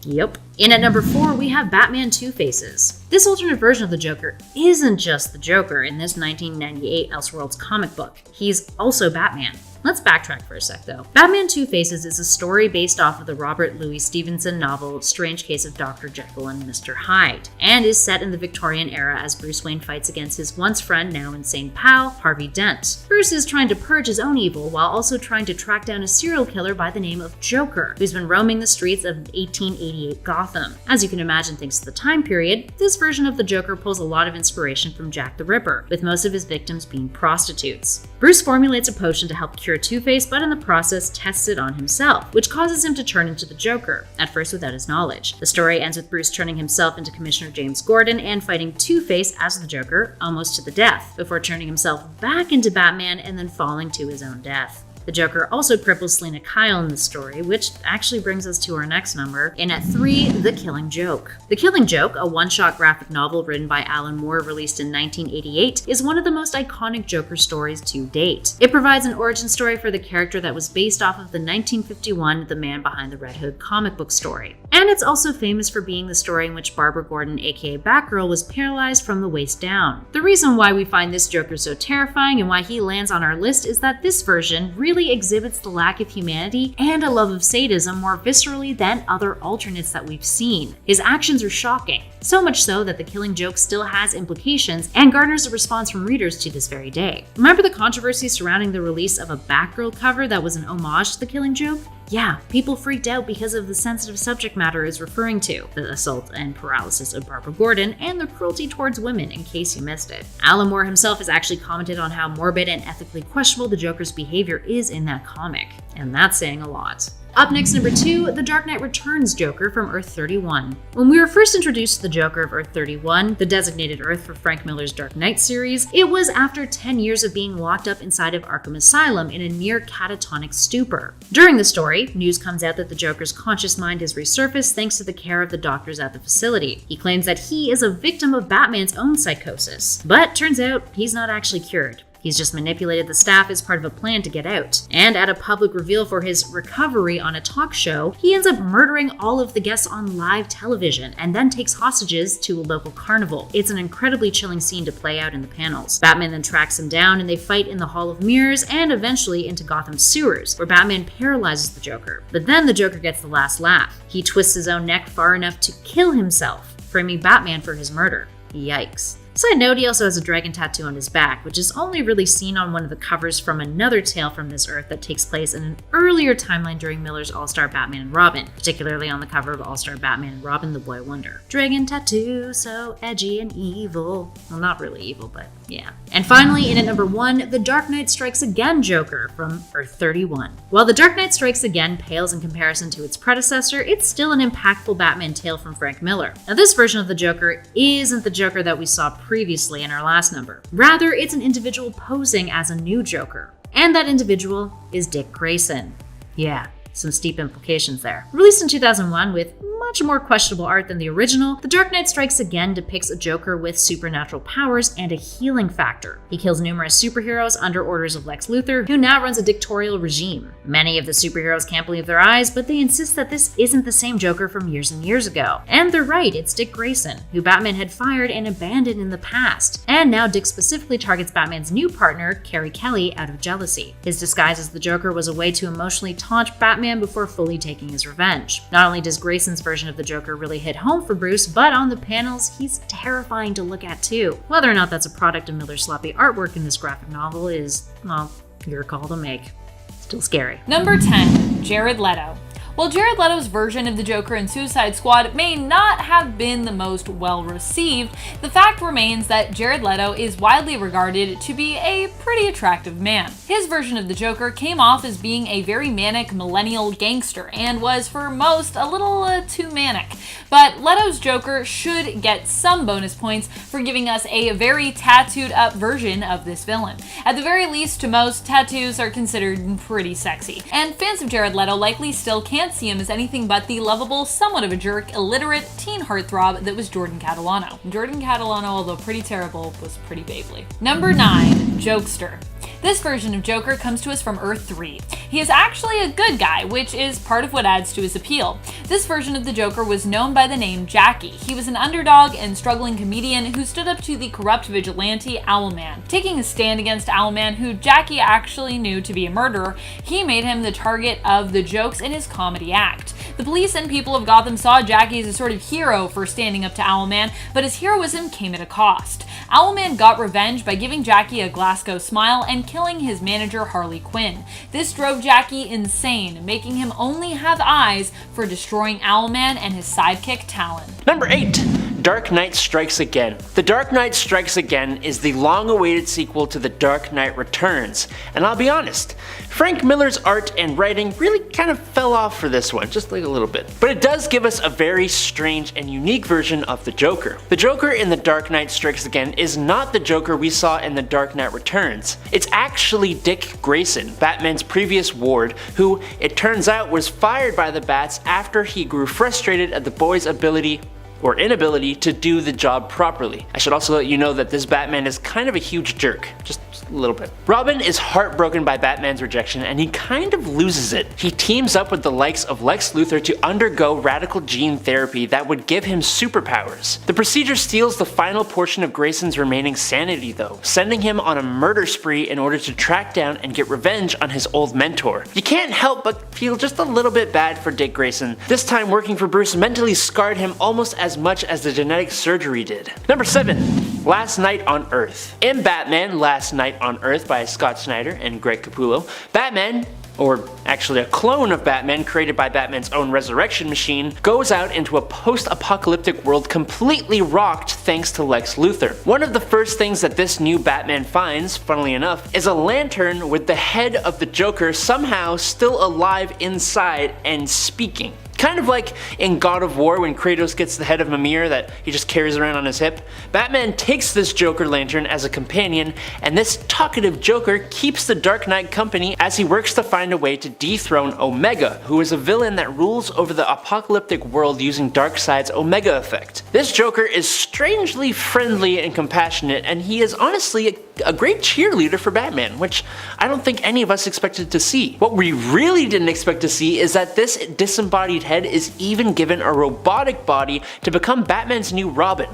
Yep. In at number 4, we have Batman Two-Faces. This alternate version of the Joker isn't just the Joker in this 1998 Elseworlds comic book. He's also Batman. Let's backtrack for a sec though. Batman Two-Faces is a story based off of the Robert Louis Stevenson novel Strange Case of Dr. Jekyll and Mr. Hyde, and is set in the Victorian era as Bruce Wayne fights against his once friend, now insane pal, Harvey Dent. Bruce is trying to purge his own evil while also trying to track down a serial killer by the name of Joker, who's been roaming the streets of 1888 Gotham. As you can imagine thanks to the time period, this version of the Joker pulls a lot of inspiration from Jack the Ripper, with most of his victims being prostitutes. Bruce formulates a potion to help cure Two-Face, but in the process tests it on himself, which causes him to turn into the Joker, at first without his knowledge. The story ends with Bruce turning himself into Commissioner James Gordon and fighting Two-Face as the Joker almost to the death, before turning himself back into Batman and then falling to his own death. The Joker also cripples Selina Kyle in the story, which actually brings us to our next number. And at 3, The Killing Joke. The Killing Joke, a one-shot graphic novel written by Alan Moore released in 1988, is one of the most iconic Joker stories to date. It provides an origin story for the character that was based off of the 1951 The Man Behind the Red Hood comic book story. And it's also famous for being the story in which Barbara Gordon, aka Batgirl, was paralyzed from the waist down. The reason why we find this Joker so terrifying and why he lands on our list is that this version really exhibits the lack of humanity and a love of sadism more viscerally than other alternates that we've seen. His actions are shocking, so much so that The Killing Joke still has implications and garners a response from readers to this very day. Remember the controversy surrounding the release of a Batgirl cover that was an homage to The Killing Joke? Yeah, people freaked out because of the sensitive subject matter it's referring to, the assault and paralysis of Barbara Gordon, and the cruelty towards women, in case you missed it. Alan Moore himself has actually commented on how morbid and ethically questionable the Joker's behavior is in that comic, and that's saying a lot. Up next, number 2, The Dark Knight Returns Joker from Earth-31. When we were first introduced to the Joker of Earth-31, the designated Earth for Frank Miller's Dark Knight series, it was after 10 years of being locked up inside of Arkham Asylum in a near catatonic stupor. During the story, news comes out that the Joker's conscious mind has resurfaced thanks to the care of the doctors at the facility. He claims that he is a victim of Batman's own psychosis, but turns out he's not actually cured. He's just manipulated the staff as part of a plan to get out. And at a public reveal for his recovery on a talk show, he ends up murdering all of the guests on live television and then takes hostages to a local carnival. It's an incredibly chilling scene to play out in the panels. Batman then tracks him down and they fight in the Hall of Mirrors and eventually into Gotham's sewers, where Batman paralyzes the Joker. But then the Joker gets the last laugh. He twists his own neck far enough to kill himself, framing Batman for his murder. Yikes. Side note, he also has a dragon tattoo on his back, which is only really seen on one of the covers from another tale from this Earth that takes place in an earlier timeline during Miller's All-Star Batman and Robin, particularly on the cover of All-Star Batman and Robin, The Boy Wonder. Dragon tattoo, so edgy and evil. Well, not really evil, but yeah. And finally, in at number 1, The Dark Knight Strikes Again Joker from Earth-31. While The Dark Knight Strikes Again pales in comparison to its predecessor, it's still an impactful Batman tale from Frank Miller. Now, this version of the Joker isn't the Joker that we saw previously in our last number. Rather, it's an individual posing as a new Joker. And that individual is Dick Grayson. Yeah, some steep implications there. Released in 2001 with much more questionable art than the original, The Dark Knight Strikes Again depicts a Joker with supernatural powers and a healing factor. He kills numerous superheroes under orders of Lex Luthor, who now runs a dictatorial regime. Many of the superheroes can't believe their eyes, but they insist that this isn't the same Joker from years and years ago. And they're right, it's Dick Grayson, who Batman had fired and abandoned in the past. And now Dick specifically targets Batman's new partner, Carrie Kelly, out of jealousy. His disguise as the Joker was a way to emotionally taunt Batman before fully taking his revenge. Not only does Grayson's version of the Joker really hit home for Bruce, but on the panels, he's terrifying to look at too. Whether or not that's a product of Miller's sloppy artwork in this graphic novel is, well, your call to make. Still scary.
Number 10, Jared Leto. While Jared Leto's version of the Joker in Suicide Squad may not have been the most well-received, the fact remains that Jared Leto is widely regarded to be a pretty attractive man. His version of the Joker came off as being a very manic millennial gangster and was for most a little too manic. But Leto's Joker should get some bonus points for giving us a very tattooed up version of this villain. At the very least, to most, tattoos are considered pretty sexy, and fans of Jared Leto likely still can't see him as anything but the lovable, somewhat of a jerk, illiterate teen heartthrob that was Jordan Catalano. Jordan Catalano, although pretty terrible, was pretty baby. Number 9, Jokester. This version of Joker comes to us from Earth 3. He is actually a good guy, which is part of what adds to his appeal. This version of the Joker was known by the name Jackie. He was an underdog and struggling comedian who stood up to the corrupt vigilante Owlman. Taking a stand against Owlman, who Jackie actually knew to be a murderer, he made him the target of the jokes in his comedy act. The police and people of Gotham saw Jackie as a sort of hero for standing up to Owlman, but his heroism came at a cost. Owlman got revenge by giving Jackie a Glasgow smile and killing his manager Harley Quinn. This drove Jackie insane, making him only have eyes for destroying Owlman and his sidekick Talon.
Number 8, Dark Knight Strikes Again. The Dark Knight Strikes Again is the long-awaited sequel to The Dark Knight Returns, and I'll be honest, Frank Miller's art and writing really kind of fell off for this one, just like a little bit. But it does give us a very strange and unique version of the Joker. The Joker in The Dark Knight Strikes Again is not the Joker we saw in The Dark Knight Returns. It's actually Dick Grayson, Batman's previous ward, who, it turns out, was fired by the Bats after he grew frustrated at the boy's ability or inability to do the job properly. I should also let you know that this Batman is kind of a huge jerk, just a little bit. Robin is heartbroken by Batman's rejection and he kind of loses it. He teams up with the likes of Lex Luthor to undergo radical gene therapy that would give him superpowers. The procedure steals the final portion of Grayson's remaining sanity though, sending him on a murder spree in order to track down and get revenge on his old mentor. You can't help but feel just a little bit bad for Dick Grayson. This time working for Bruce mentally scarred him almost as much as the genetic surgery did. Number 7. Last Night on Earth. In Batman Last Night on Earth by Scott Snyder and Greg Capullo, Batman, or actually a clone of Batman created by Batman's own resurrection machine, goes out into a post-apocalyptic world completely rocked thanks to Lex Luthor. One of the first things that this new Batman finds, funnily enough, is a lantern with the head of the Joker somehow still alive inside and speaking. Kind of like in God of War when Kratos gets the head of Mimir that he just carries around on his hip. Batman takes this Joker lantern as a companion, and this talkative Joker keeps the Dark Knight company as he works to find a way to dethrone Omega, who is a villain that rules over the apocalyptic world using Darkseid's Omega effect. This Joker is strangely friendly and compassionate, and he is honestly a great cheerleader for Batman, which I don't think any of us expected to see. What we really didn't expect to see is that this disembodied head is even given a robotic body to become Batman's new Robin.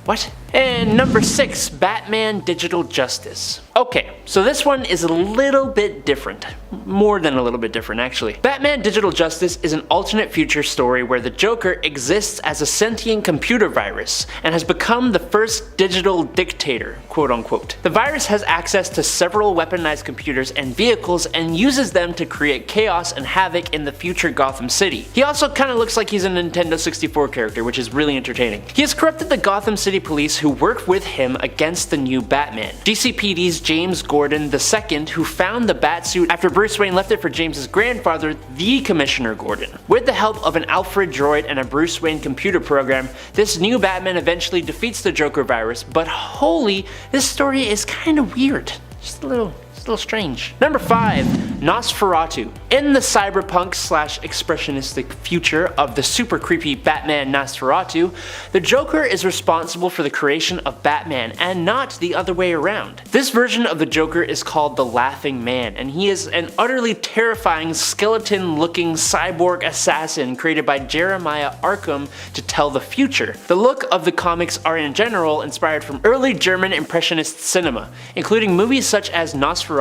What? And number 6, Batman Digital Justice. Okay, so this one is a little bit different. More than a little bit different, actually. Batman Digital Justice is an alternate future story where the Joker exists as a sentient computer virus and has become the first digital dictator, quote unquote. The virus has access to several weaponized computers and vehicles and uses them to create chaos and havoc in the future Gotham City. He also kind of looks like he's a Nintendo 64 character, which is really entertaining. He has corrupted the Gotham City police who work with him against the new Batman. DCPD's James Gordon II, who found the Batsuit after Bruce Wayne left it for James's grandfather, the Commissioner Gordon. With the help of an Alfred droid and a Bruce Wayne computer program, this new Batman eventually defeats the Joker virus, but holy, this story is kind of weird. Just a little strange. Number 5, Nosferatu. In the cyberpunk / expressionistic future of the super creepy Batman Nosferatu, the Joker is responsible for the creation of Batman and not the other way around. This version of the Joker is called the Laughing Man, and he is an utterly terrifying skeleton-looking cyborg assassin created by Jeremiah Arkham to tell the future. The look of the comics are in general inspired from early German Impressionist cinema, including movies such as Nosferatu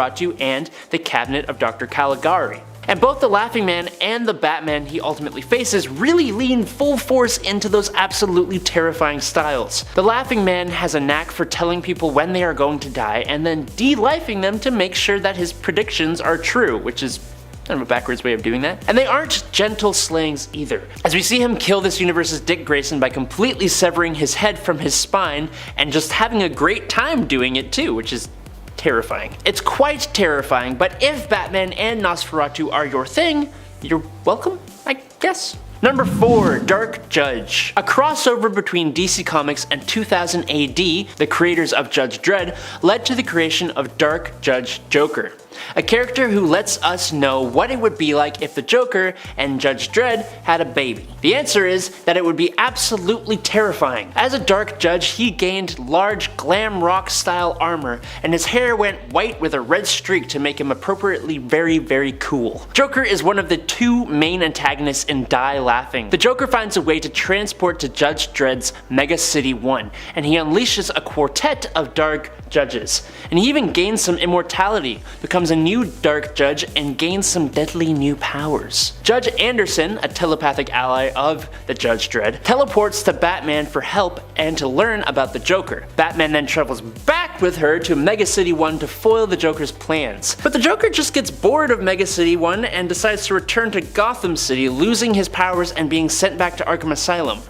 and The Cabinet of Dr. Caligari. And both the Laughing Man and the Batman he ultimately faces really lean full force into those absolutely terrifying styles. The Laughing Man has a knack for telling people when they are going to die and then de-lifing them to make sure that his predictions are true, which is kind of a backwards way of doing that. And they aren't gentle slayings either, as we see him kill this universe's Dick Grayson by completely severing his head from his spine and just having a great time doing it too, which is terrifying. It's quite terrifying, but if Batman and Nosferatu are your thing, you're welcome, I guess. Number 4, Dark Judge. A crossover between DC Comics and 2000 AD, the creators of Judge Dredd, led to the creation of Dark Judge Joker. A character who lets us know what it would be like if the Joker and Judge Dredd had a baby. The answer is that it would be absolutely terrifying. As a Dark Judge, he gained large glam rock style armor, and his hair went white with a red streak to make him appropriately very cool. Joker is one of the 2 main antagonists in Die Laughing. The Joker finds a way to transport to Judge Dredd's Mega City 1, and he unleashes a quartet of Dark Judges. And he even gains some immortality, becomes a new Dark Judge, and gains some deadly new powers. Judge Anderson, a telepathic ally of the Judge Dredd, teleports to Batman for help and to learn about the Joker. Batman then travels back with her to Mega City 1 to foil the Joker's plans. But the Joker just gets bored of Mega City 1 and decides to return to Gotham City, losing his powers and being sent back to Arkham Asylum.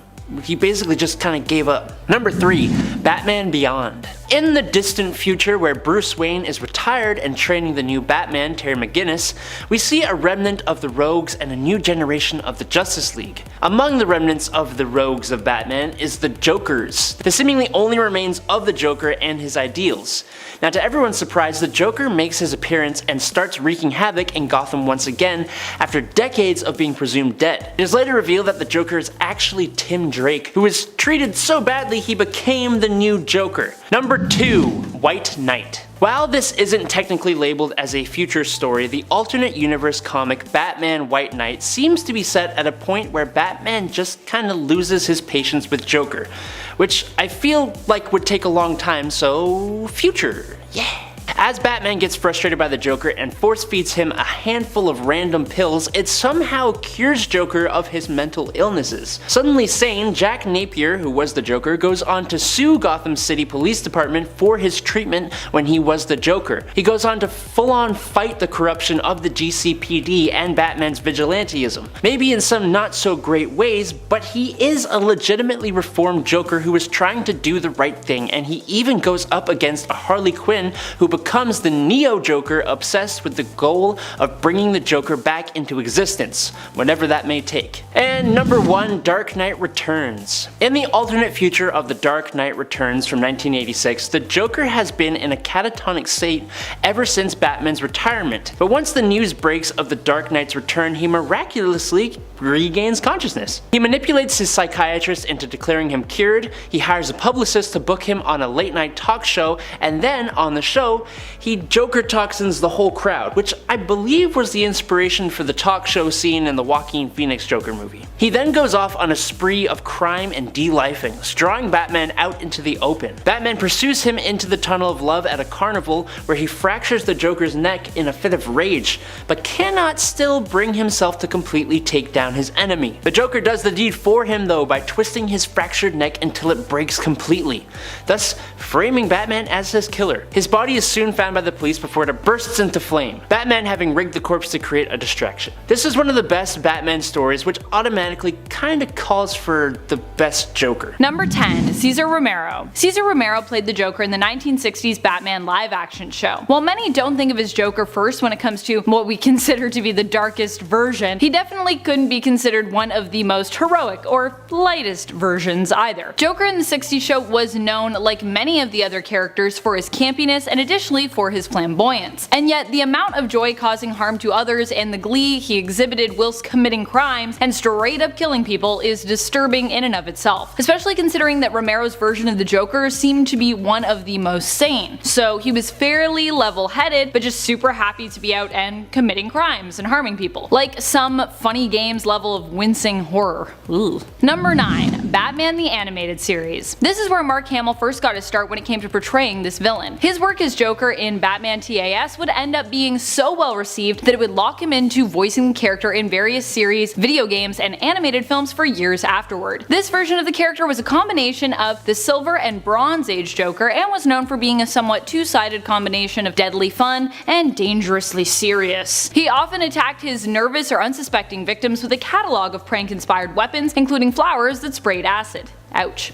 he basically just kind of gave up. Number 3. Batman Beyond. In the distant future where Bruce Wayne is retired and training the new Batman, Terry McGinnis, we see a remnant of the Rogues and a new generation of the Justice League. Among the remnants of the Rogues of Batman is the Jokers, the seemingly only remains of the Joker and his ideals. Now, to everyone's surprise, the Joker makes his appearance and starts wreaking havoc in Gotham once again after decades of being presumed dead. It is later revealed that the Joker is actually Tim Drake, who was treated so badly he became the new Joker. Number 2. White Knight. While this isn't technically labeled as a future story, the alternate universe comic Batman White Knight seems to be set at a point where Batman just kinda loses his patience with Joker, which I feel like would take a long time, so future, yeah. As Batman gets frustrated by the Joker and force feeds him a handful of random pills, it somehow cures Joker of his mental illnesses. Suddenly sane, Jack Napier, who was the Joker, goes on to sue Gotham City Police Department for his treatment when he was the Joker. He goes on to full-on fight the corruption of the GCPD and Batman's vigilantism. Maybe in some not so great ways, but he is a legitimately reformed Joker who is trying to do the right thing, and he even goes up against a Harley Quinn who becomes the Neo-Joker, obsessed with the goal of bringing the Joker back into existence, whatever that may take. And number 1, Dark Knight Returns. In the alternate future of The Dark Knight Returns from 1986, the Joker has been in a catatonic state ever since Batman's retirement, but once the news breaks of the Dark Knight's return, he miraculously regains consciousness. He manipulates his psychiatrist into declaring him cured, he hires a publicist to book him on a late-night talk show, and then on the show, he Joker toxins the whole crowd, which I believe was the inspiration for the talk show scene in the Joaquin Phoenix Joker movie. He then goes off on a spree of crime and de-lifings, drawing Batman out into the open. Batman pursues him into the Tunnel of Love at a carnival where he fractures the Joker's neck in a fit of rage, but cannot still bring himself to completely take down his enemy. The Joker does the deed for him though by twisting his fractured neck until it breaks completely, thus framing Batman as his killer. His body is soon found by the police before it bursts into flame, Batman having rigged the corpse to create a distraction. This is one of the best Batman stories, which automatically kinda calls for the best Joker.
Number 10. Cesar Romero. Cesar Romero played the Joker in the 1960s Batman live-action show. While many don't think of his Joker first when it comes to what we consider to be the darkest version, he definitely couldn't be considered one of the most heroic or lightest versions either. Joker in the 60s show was known, like many of the other characters, for his campiness and additionally for his flamboyance. And yet the amount of joy causing harm to others and the glee he exhibited whilst committing crimes and straight up killing people is disturbing in and of itself, especially considering that Romero's version of the Joker seemed to be one of the most sane. So he was fairly level-headed, but just super happy to be out and committing crimes and harming people. Like some funny games level of wincing horror. Ooh. Number 9. Batman the Animated Series. This is where Mark Hamill first got his start when it came to portraying this villain. His work as Joker in Batman TAS would end up being so well received that it would lock him into voicing the character in various series, video games, and animated films for years afterward. This version of the character was a combination of the Silver and Bronze Age Joker and was known for being a somewhat two-sided combination of deadly fun and dangerously serious. He often attacked his nervous or unsuspecting victims with a catalog of prank-inspired weapons, including flowers that sprayed acid. Ouch.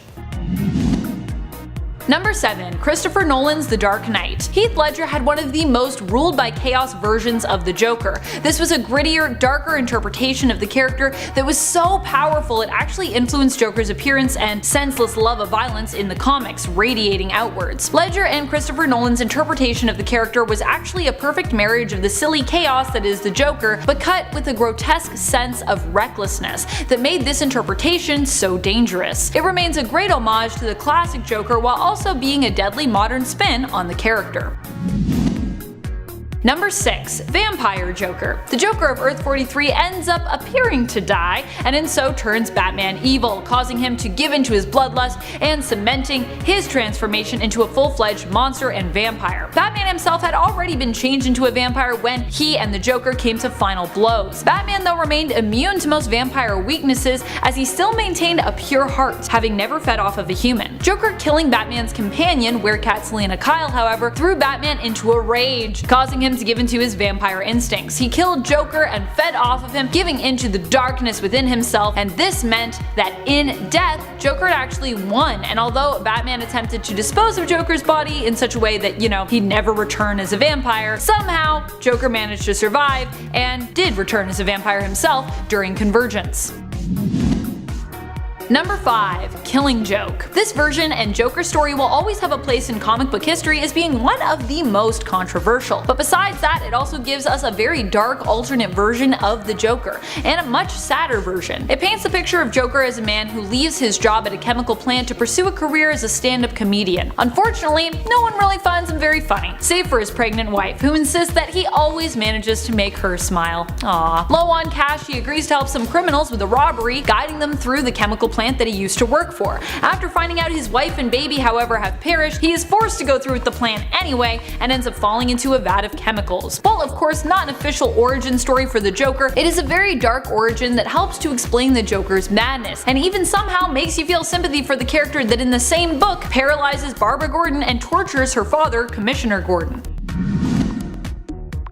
Number 7. Christopher Nolan's The Dark Knight. Heath Ledger had one of the most ruled by chaos versions of the Joker. This was a grittier, darker interpretation of the character that was so powerful it actually influenced Joker's appearance and senseless love of violence in the comics, radiating outwards. Ledger and Christopher Nolan's interpretation of the character was actually a perfect marriage of the silly chaos that is the Joker, but cut with a grotesque sense of recklessness that made this interpretation so dangerous. It remains a great homage to the classic Joker while also being a deadly modern spin on the character. Number 6. Vampire Joker. The Joker of Earth 43 ends up appearing to die, and in so turns Batman evil, causing him to give into his bloodlust and cementing his transformation into a full-fledged monster and vampire. Batman himself had already been changed into a vampire when he and the Joker came to final blows. Batman though remained immune to most vampire weaknesses as he still maintained a pure heart, having never fed off of a human. Joker killing Batman's companion, werecat Selina Kyle, however, threw Batman into a rage, causing him to give in to his vampire instincts. He killed Joker and fed off of him, giving into the darkness within himself, and this meant that in death, Joker had actually won. And although Batman attempted to dispose of Joker's body in such a way that, he'd never return as a vampire, somehow Joker managed to survive and did return as a vampire himself during Convergence. Number 5. Killing Joke. This version and Joker story will always have a place in comic book history as being one of the most controversial. But besides that, it also gives us a very dark alternate version of the Joker, and a much sadder version. It paints a picture of Joker as a man who leaves his job at a chemical plant to pursue a career as a stand-up comedian. Unfortunately, no one really finds him very funny, save for his pregnant wife, who insists that he always manages to make her smile. Aww. Low on cash, he agrees to help some criminals with a robbery, guiding them through the chemical plant that he used to work for. After finding out his wife and baby, however, have perished, he is forced to go through with the plan anyway and ends up falling into a vat of chemicals. While of course not an official origin story for the Joker, it is a very dark origin that helps to explain the Joker's madness, and even somehow makes you feel sympathy for the character that in the same book paralyzes Barbara Gordon and tortures her father, Commissioner Gordon.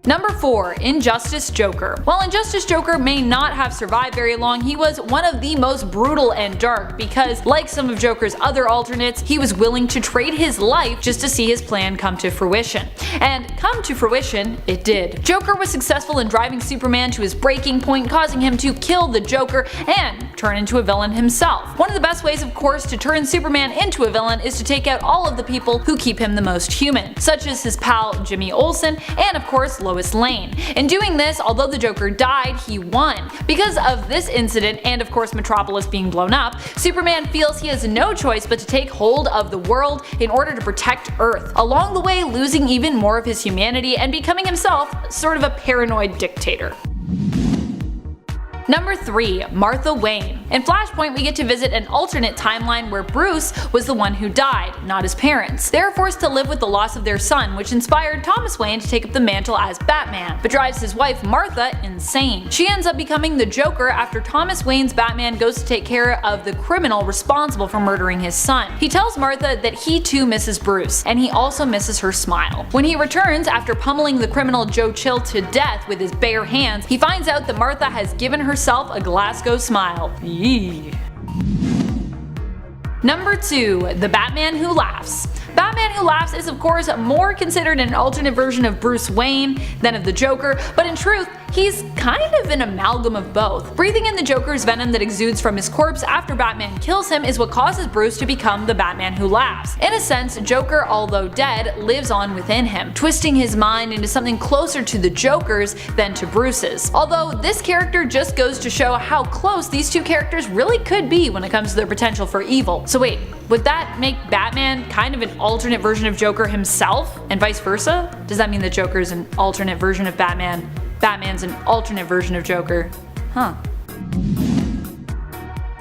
Number 4. Injustice Joker. While Injustice Joker may not have survived very long, he was one of the most brutal and dark because, like some of Joker's other alternates, he was willing to trade his life just to see his plan come to fruition. And come to fruition, it did. Joker was successful in driving Superman to his breaking point, causing him to kill the Joker and turn into a villain himself. One of the best ways, of course, to turn Superman into a villain is to take out all of the people who keep him the most human, such as his pal Jimmy Olsen and of course Lois Lane. In doing this, although the Joker died, he won. Because of this incident and of course Metropolis being blown up, Superman feels he has no choice but to take hold of the world in order to protect Earth, along the way losing even more of his humanity and becoming himself sort of a paranoid dictator. Number 3. Martha Wayne. In Flashpoint, we get to visit an alternate timeline where Bruce was the one who died, not his parents. They are forced to live with the loss of their son, which inspired Thomas Wayne to take up the mantle as Batman, but drives his wife Martha insane. She ends up becoming the Joker after Thomas Wayne's Batman goes to take care of the criminal responsible for murdering his son. He tells Martha that he too misses Bruce, and he also misses her smile. When he returns after pummeling the criminal Joe Chill to death with his bare hands, he finds out that Martha has given herself a Glasgow smile. Yee. Number 2. The Batman Who Laughs. Batman Who Laughs is of course more considered an alternate version of Bruce Wayne than of the Joker, but in truth, he's kind of an amalgam of both. Breathing in the Joker's venom that exudes from his corpse after Batman kills him is what causes Bruce to become the Batman Who Laughs. In a sense, Joker, although dead, lives on within him, twisting his mind into something closer to the Joker's than to Bruce's. Although this character just goes to show how close these two characters really could be when it comes to their potential for evil. So wait, would that make Batman kind of an alternate version of Joker himself, and vice versa? Does that mean that Joker's an alternate version of Batman? Batman's an alternate version of Joker? Huh.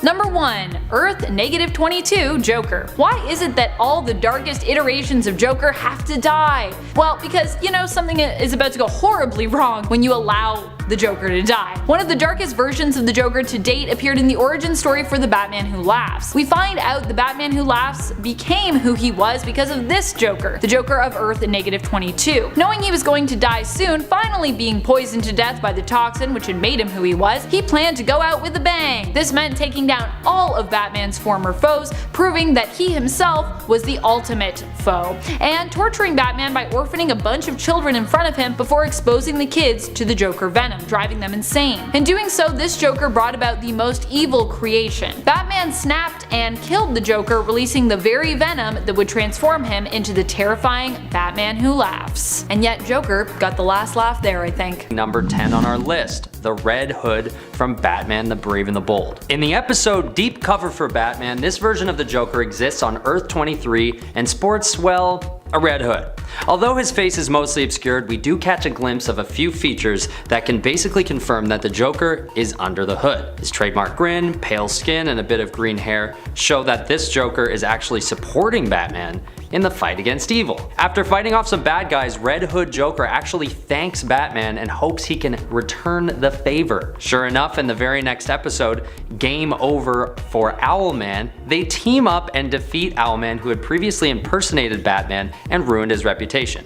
Number 1. Earth -22 Joker. Why is it that all the darkest iterations of Joker have to die? Well, because, something is about to go horribly wrong when you allow the Joker to die. One of the darkest versions of the Joker to date appeared in the origin story for the Batman Who Laughs. We find out the Batman Who Laughs became who he was because of this Joker, the Joker of Earth -22. Knowing he was going to die soon, finally being poisoned to death by the toxin which had made him who he was, he planned to go out with a bang. This meant taking down all of Batman's former foes, proving that he himself was the ultimate foe, and torturing Batman by orphaning a bunch of children in front of him before exposing the kids to the Joker venom, driving them insane. In doing so, this Joker brought about the most evil creation. Batman snapped and killed the Joker, releasing the very venom that would transform him into the terrifying Batman Who Laughs. And yet Joker got the last laugh there, I think.
Number 10 on our list, the Red Hood from Batman the Brave and the Bold. In the episode Deep Cover for Batman, this version of the Joker exists on Earth 23 and sports, well, a red hood. Although his face is mostly obscured, we do catch a glimpse of a few features that can basically confirm that the Joker is under the hood. His trademark grin, pale skin, and a bit of green hair show that this Joker is actually supporting Batman in the fight against evil. After fighting off some bad guys, Red Hood Joker actually thanks Batman and hopes he can return the favor. Sure enough, in the very next episode, Game Over for Owlman, they team up and defeat Owlman, who had previously impersonated Batman and ruined his reputation.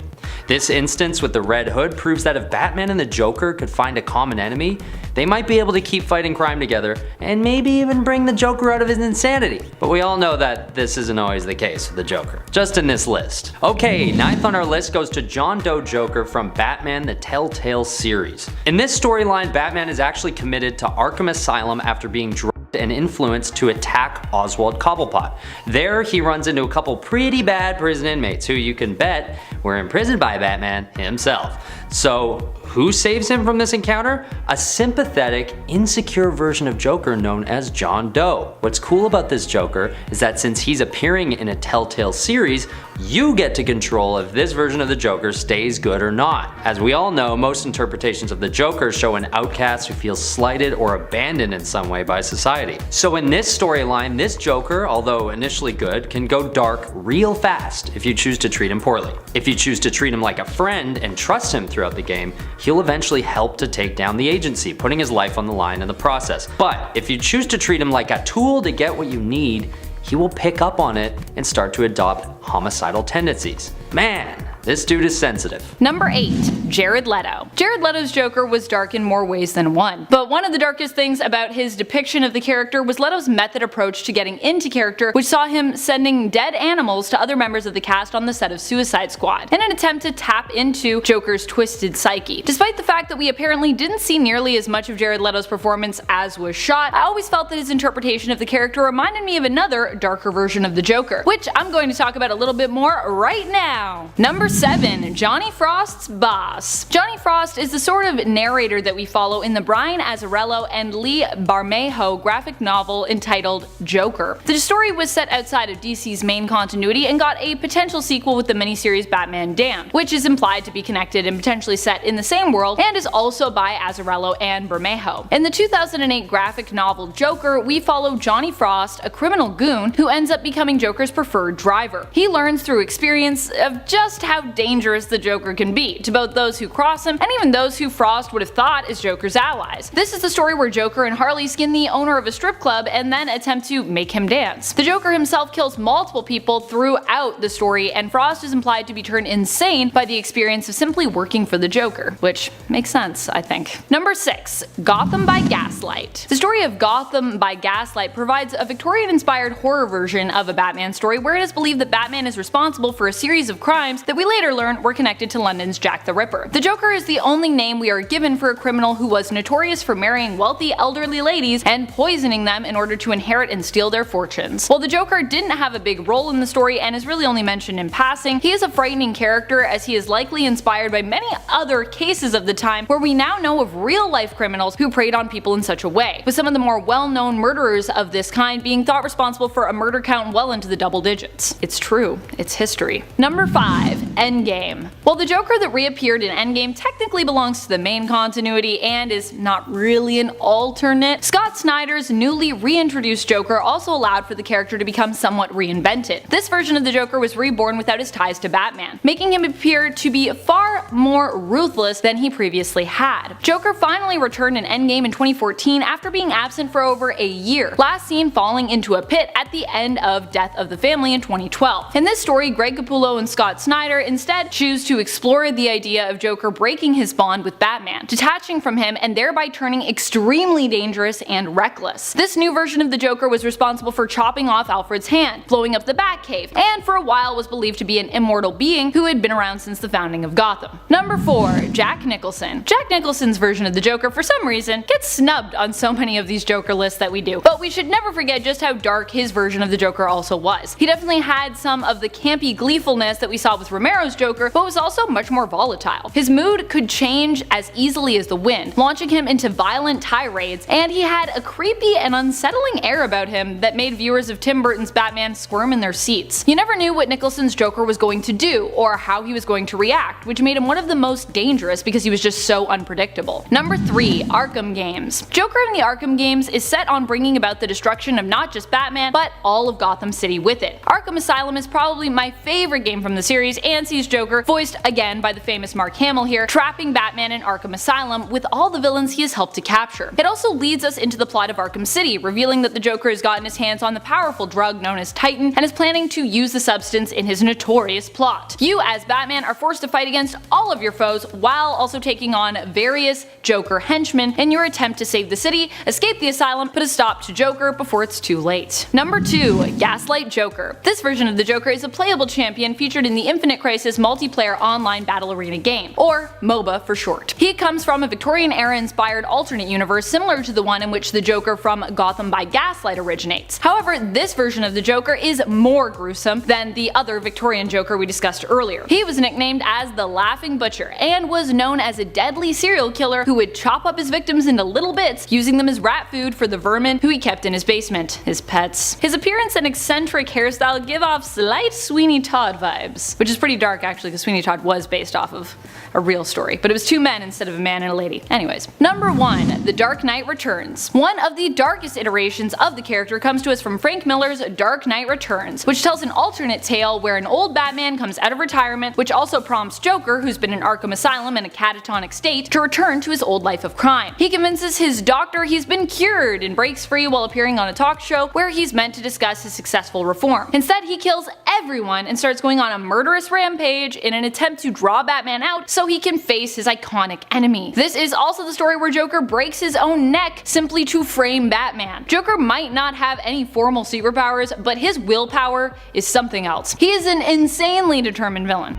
This instance with the Red Hood proves that if Batman and the Joker could find a common enemy, they might be able to keep fighting crime together and maybe even bring the Joker out of his insanity. But we all know that this isn't always the case with the Joker, just in this list. Okay, 9th on our list goes to John Doe Joker from Batman the Telltale series. In this storyline, Batman is actually committed to Arkham Asylum after being drugged and influenced to attack Oswald Cobblepot. There, he runs into a couple pretty bad prison inmates who you can bet were imprisoned by Batman himself. So, who saves him from this encounter? A sympathetic, insecure version of Joker known as John Doe. What's cool about this Joker is that since he's appearing in a Telltale series, you get to control if this version of the Joker stays good or not. As we all know, most interpretations of the Joker show an outcast who feels slighted or abandoned in some way by society. So in this storyline, this Joker, although initially good, can go dark real fast if you choose to treat him poorly. If you choose to treat him like a friend and trust him throughout the game, he'll eventually help to take down the agency, putting his life on the line in the process. But if you choose to treat him like a tool to get what you need, he will pick up on it and start to adopt homicidal tendencies. Man, this dude is sensitive.
Number 8. Jared Leto. Jared Leto's Joker was dark in more ways than one. But one of the darkest things about his depiction of the character was Leto's method approach to getting into character, which saw him sending dead animals to other members of the cast on the set of Suicide Squad, in an attempt to tap into Joker's twisted psyche. Despite the fact that we apparently didn't see nearly as much of Jared Leto's performance as was shot, I always felt that his interpretation of the character reminded me of another, darker version of the Joker, which I'm going to talk about a little bit more right now. Number 7. Johnny Frost's Boss. Johnny Frost is the sort of narrator that we follow in the Brian Azzarello and Lee Bermejo graphic novel entitled Joker. The story was set outside of DC's main continuity and got a potential sequel with the miniseries Batman Damned, which is implied to be connected and potentially set in the same world and is also by Azzarello and Bermejo. In the 2008 graphic novel Joker, we follow Johnny Frost, a criminal goon who ends up becoming Joker's preferred driver. He learns through experience of just how dangerous the Joker can be, to both those who cross him and even those who Frost would have thought is Joker's allies. This is the story where Joker and Harley skin the owner of a strip club and then attempt to make him dance. The Joker himself kills multiple people throughout the story, and Frost is implied to be turned insane by the experience of simply working for the Joker, which makes sense, I think. Number 6. Gotham by Gaslight. The story of Gotham by Gaslight provides a Victorian-inspired horror version of a Batman story where it is believed that Batman is responsible for a series of crimes that we later learn were connected to London's Jack the Ripper. The Joker is the only name we are given for a criminal who was notorious for marrying wealthy elderly ladies and poisoning them in order to inherit and steal their fortunes. While the Joker didn't have a big role in the story and is really only mentioned in passing, he is a frightening character as he is likely inspired by many other cases of the time where we now know of real-life criminals who preyed on people in such a way, with some of the more well-known murderers of this kind being thought responsible for a murder count well into the double digits. It's true. It's history. Number 5. Endgame. While the Joker that reappeared in Endgame technically belongs to the main continuity and is not really an alternate, Scott Snyder's newly reintroduced Joker also allowed for the character to become somewhat reinvented. This version of the Joker was reborn without his ties to Batman, making him appear to be far more ruthless than he previously had. Joker finally returned in Endgame in 2014 after being absent for over a year, last seen falling into a pit at the end of Death of the Family in 2012. In this story, Greg Capullo and Scott Snyder instead choose to explore the idea of Joker breaking his bond with Batman, detaching from him and thereby turning extremely dangerous and reckless. This new version of the Joker was responsible for chopping off Alfred's hand, blowing up the Batcave, and for a while was believed to be an immortal being who had been around since the founding of Gotham. Number 4. Jack Nicholson. Jack Nicholson's version of the Joker, for some reason, gets snubbed on so many of these Joker lists that we do, but we should never forget just how dark his version of the Joker also was. He definitely had some of the campy gleefulness that we saw with Romero's Joker, but was also much more volatile. His mood could change as easily as the wind, launching him into violent tirades, and he had a creepy and unsettling air about him that made viewers of Tim Burton's Batman squirm in their seats. You never knew what Nicholson's Joker was going to do, or how he was going to react, which made him one of the most dangerous because he was just so unpredictable. Number 3. Arkham games. Joker in the Arkham games is set on bringing about the destruction of not just Batman, but all of Gotham City with it. Arkham Asylum is probably my favorite game from the series, and sees Joker, voiced again by the famous Mark Hamill here, trapping Batman in Arkham Asylum with all the villains he has helped to capture. It also leads us into the plot of Arkham City, revealing that the Joker has gotten his hands on the powerful drug known as Titan and is planning to use the substance in his notorious plot. You, as Batman, are forced to fight against all of your foes while also taking on various Joker henchmen in your attempt to save the city, escape the asylum, put a stop to Joker before it's too late. Number 2. Gaslight Joker. This version of the Joker is a playable champion featured in the Infinite Crisis multiplayer online battle arena game, or MOBA for short. He comes from a Victorian-era inspired alternate universe similar to the one in which the Joker from Gotham by Gaslight originates. However, this version of the Joker is more gruesome than the other Victorian Joker we discussed earlier. He was nicknamed as the Laughing Butcher and was known as a deadly serial killer who would chop up his victims into little bits, using them as rat food for the vermin who he kept in his basement, his pets. His appearance and eccentric hairstyle give off slight Sweeney Todd vibes, which is pretty dark actually because Sweeney Todd was based off of a real story, but it was two men instead of a man and a lady. Anyways, number 1. The Dark Knight Returns. One of the darkest iterations of the character comes to us from Frank Miller's Dark Knight Returns, which tells an alternate tale where an old Batman comes out of retirement, which also prompts Joker, who's been in Arkham Asylum in a catatonic state, to return to his old life of crime. He convinces his doctor he's been cured and breaks free while appearing on a talk show where he's meant to discuss his successful reform. Instead, he kills everyone and starts going on a murderous rampage in an attempt to draw Batman out so he can face his iconic enemy. This is also the story where Joker breaks his own neck simply to frame Batman. Joker might not have any formal superpowers, but his willpower is something else. He is an insanely determined villain.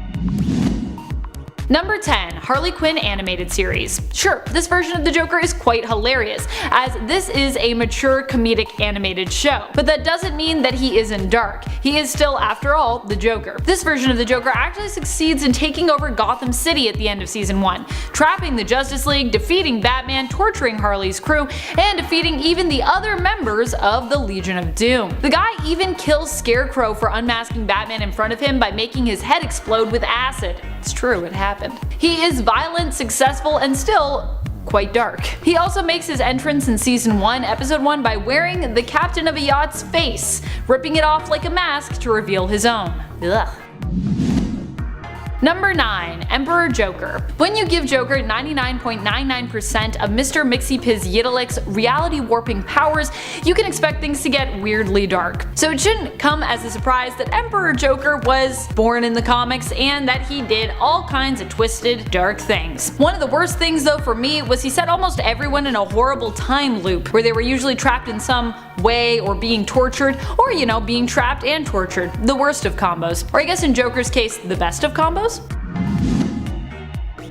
Number 10. Harley Quinn Animated Series. Sure, this version of the Joker is quite hilarious, as this is a mature comedic animated show, but that doesn't mean that he isn't dark. He is still, after all, the Joker. This version of the Joker actually succeeds in taking over Gotham City at the end of season 1, trapping the Justice League, defeating Batman, torturing Harley's crew, and defeating even the other members of the Legion of Doom. The guy even kills Scarecrow for unmasking Batman in front of him by making his head explode with acid. It's true, it happened. He is violent, successful, and still quite dark. He also makes his entrance in season 1, episode 1 by wearing the captain of a yacht's face, ripping it off like a mask to reveal his own. Ugh. Number 9. Emperor Joker. When you give Joker 99.99% of Mr. Mxyzptlk's reality warping powers, you can expect things to get weirdly dark. So it shouldn't come as a surprise that Emperor Joker was born in the comics and that he did all kinds of twisted, dark things. One of the worst things though for me was he set almost everyone in a horrible time loop where they were usually trapped in some way or being tortured, or being trapped and tortured. The worst of combos. Or I guess in Joker's case, the best of combos?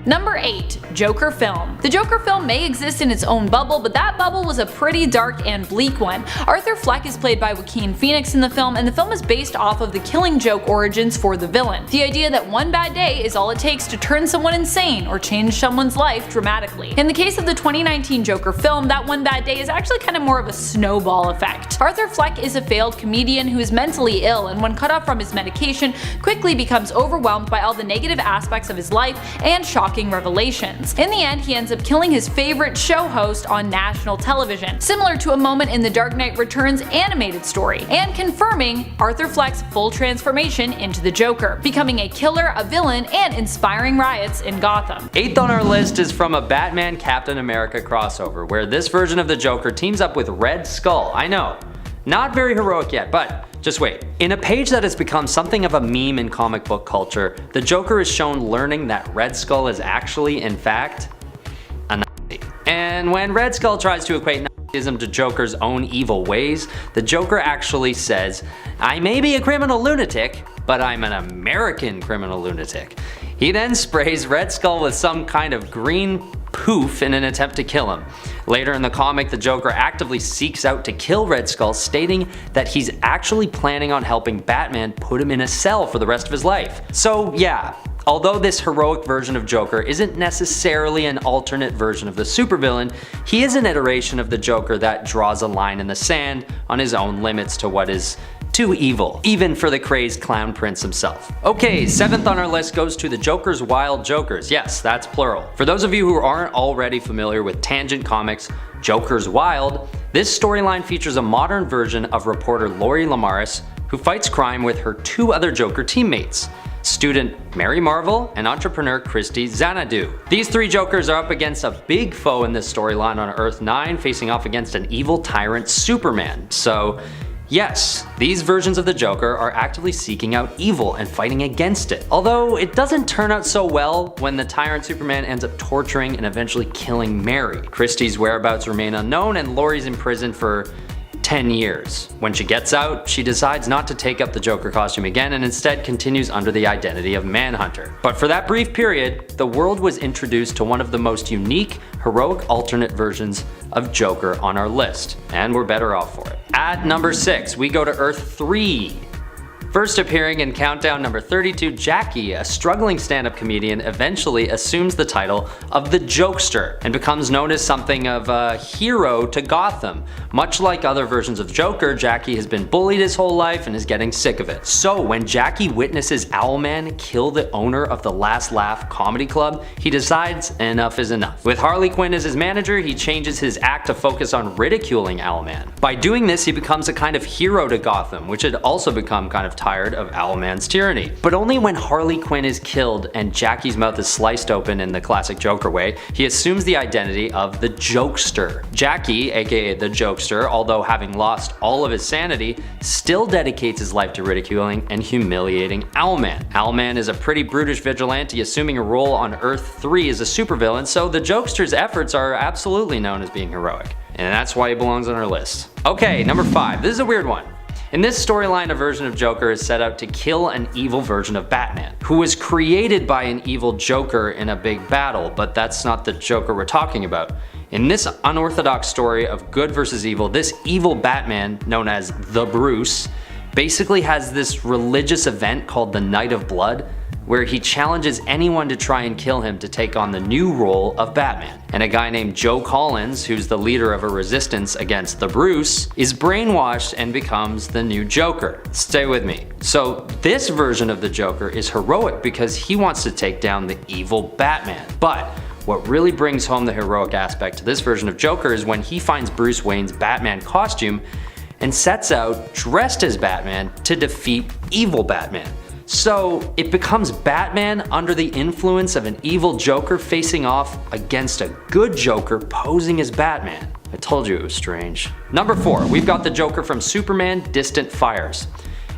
Number 8. Joker Film. The Joker film may exist in its own bubble, but that bubble was a pretty dark and bleak one. Arthur Fleck is played by Joaquin Phoenix in the film, and the film is based off of the Killing Joke origins for the villain. The idea that one bad day is all it takes to turn someone insane or change someone's life dramatically. In the case of the 2019 Joker film, that one bad day is actually kind of more of a snowball effect. Arthur Fleck is a failed comedian who is mentally ill, and when cut off from his medication, quickly becomes overwhelmed by all the negative aspects of his life and shocking revelations. In the end, he ends up killing his favorite show host on national television, similar to a moment in the Dark Knight Returns animated story, and confirming Arthur Fleck's full transformation into the Joker, becoming a killer, a villain, and inspiring riots in Gotham.
8th on our list is from a Batman Captain America crossover, where this version of the Joker teams up with Red Skull. I know, not very heroic yet, but just wait. In a page that has become something of a meme in comic book culture, the Joker is shown learning that Red Skull is actually, in fact, a Nazi. And when Red Skull tries to equate Nazism to Joker's own evil ways, the Joker actually says, "I may be a criminal lunatic, but I'm an American criminal lunatic." He then sprays Red Skull with some kind of green poof in an attempt to kill him. Later in the comic, the Joker actively seeks out to kill Red Skull, stating that he's actually planning on helping Batman put him in a cell for the rest of his life. So yeah, although this heroic version of Joker isn't necessarily an alternate version of the supervillain, he is an iteration of the Joker that draws a line in the sand on his own limits to what is too evil, even for the crazed clown prince himself. Okay, 7th on our list goes to the Joker's Wild Jokers. Yes, that's plural. For those of you who aren't already familiar with Tangent Comics' Joker's Wild, this storyline features a modern version of reporter Lori Lamaris, who fights crime with her 2 other Joker teammates. student Mary Marvel, and entrepreneur Christy Xanadu. These three Jokers are up against a big foe in this storyline on Earth 9, facing off against an evil tyrant Superman. So yes, these versions of the Joker are actively seeking out evil and fighting against it. Although it doesn't turn out so well when the tyrant Superman ends up torturing and eventually killing Mary. Christie's whereabouts remain unknown and Laurie's in prison for 10 years. When she gets out, she decides not to take up the Joker costume again and instead continues under the identity of Manhunter. But for that brief period, the world was introduced to one of the most unique, heroic alternate versions of Joker on our list, and we're better off for it. At number 6, we go to Earth 3. First appearing in countdown number 32, Jackie, a struggling stand-up comedian, eventually assumes the title of the Jokester and becomes known as something of a hero to Gotham. Much like other versions of Joker, Jackie has been bullied his whole life and is getting sick of it. So when Jackie witnesses Owlman kill the owner of the Last Laugh comedy club, he decides enough is enough. With Harley Quinn as his manager, he changes his act to focus on ridiculing Owlman. By doing this, he becomes a kind of hero to Gotham, which had also become kind of tired of Owlman's tyranny. But only when Harley Quinn is killed and Jackie's mouth is sliced open in the classic Joker way, he assumes the identity of the Jokester. Jackie, aka the Jokester, although having lost all of his sanity, still dedicates his life to ridiculing and humiliating Owlman. Owlman is a pretty brutish vigilante assuming a role on Earth 3 as a supervillain, so the Jokester's efforts are absolutely known as being heroic. And that's why he belongs on our list. Okay, number 5. This is a weird one. In this storyline, a version of Joker is set out to kill an evil version of Batman, who was created by an evil Joker in a big battle, but that's not the Joker we're talking about. In this unorthodox story of good versus evil, this evil Batman, known as the Bruce, basically has this religious event called the Night of Blood, where he challenges anyone to try and kill him to take on the new role of Batman. And a guy named Joe Collins, who's the leader of a resistance against the Bruce, is brainwashed and becomes the new Joker. Stay with me. So this version of the Joker is heroic because he wants to take down the evil Batman. But what really brings home the heroic aspect to this version of Joker is when he finds Bruce Wayne's Batman costume and sets out, dressed as Batman, to defeat evil Batman. So it becomes Batman under the influence of an evil Joker facing off against a good Joker posing as Batman. I told you it was strange. Number 4, we've got the Joker from Superman Distant Fires.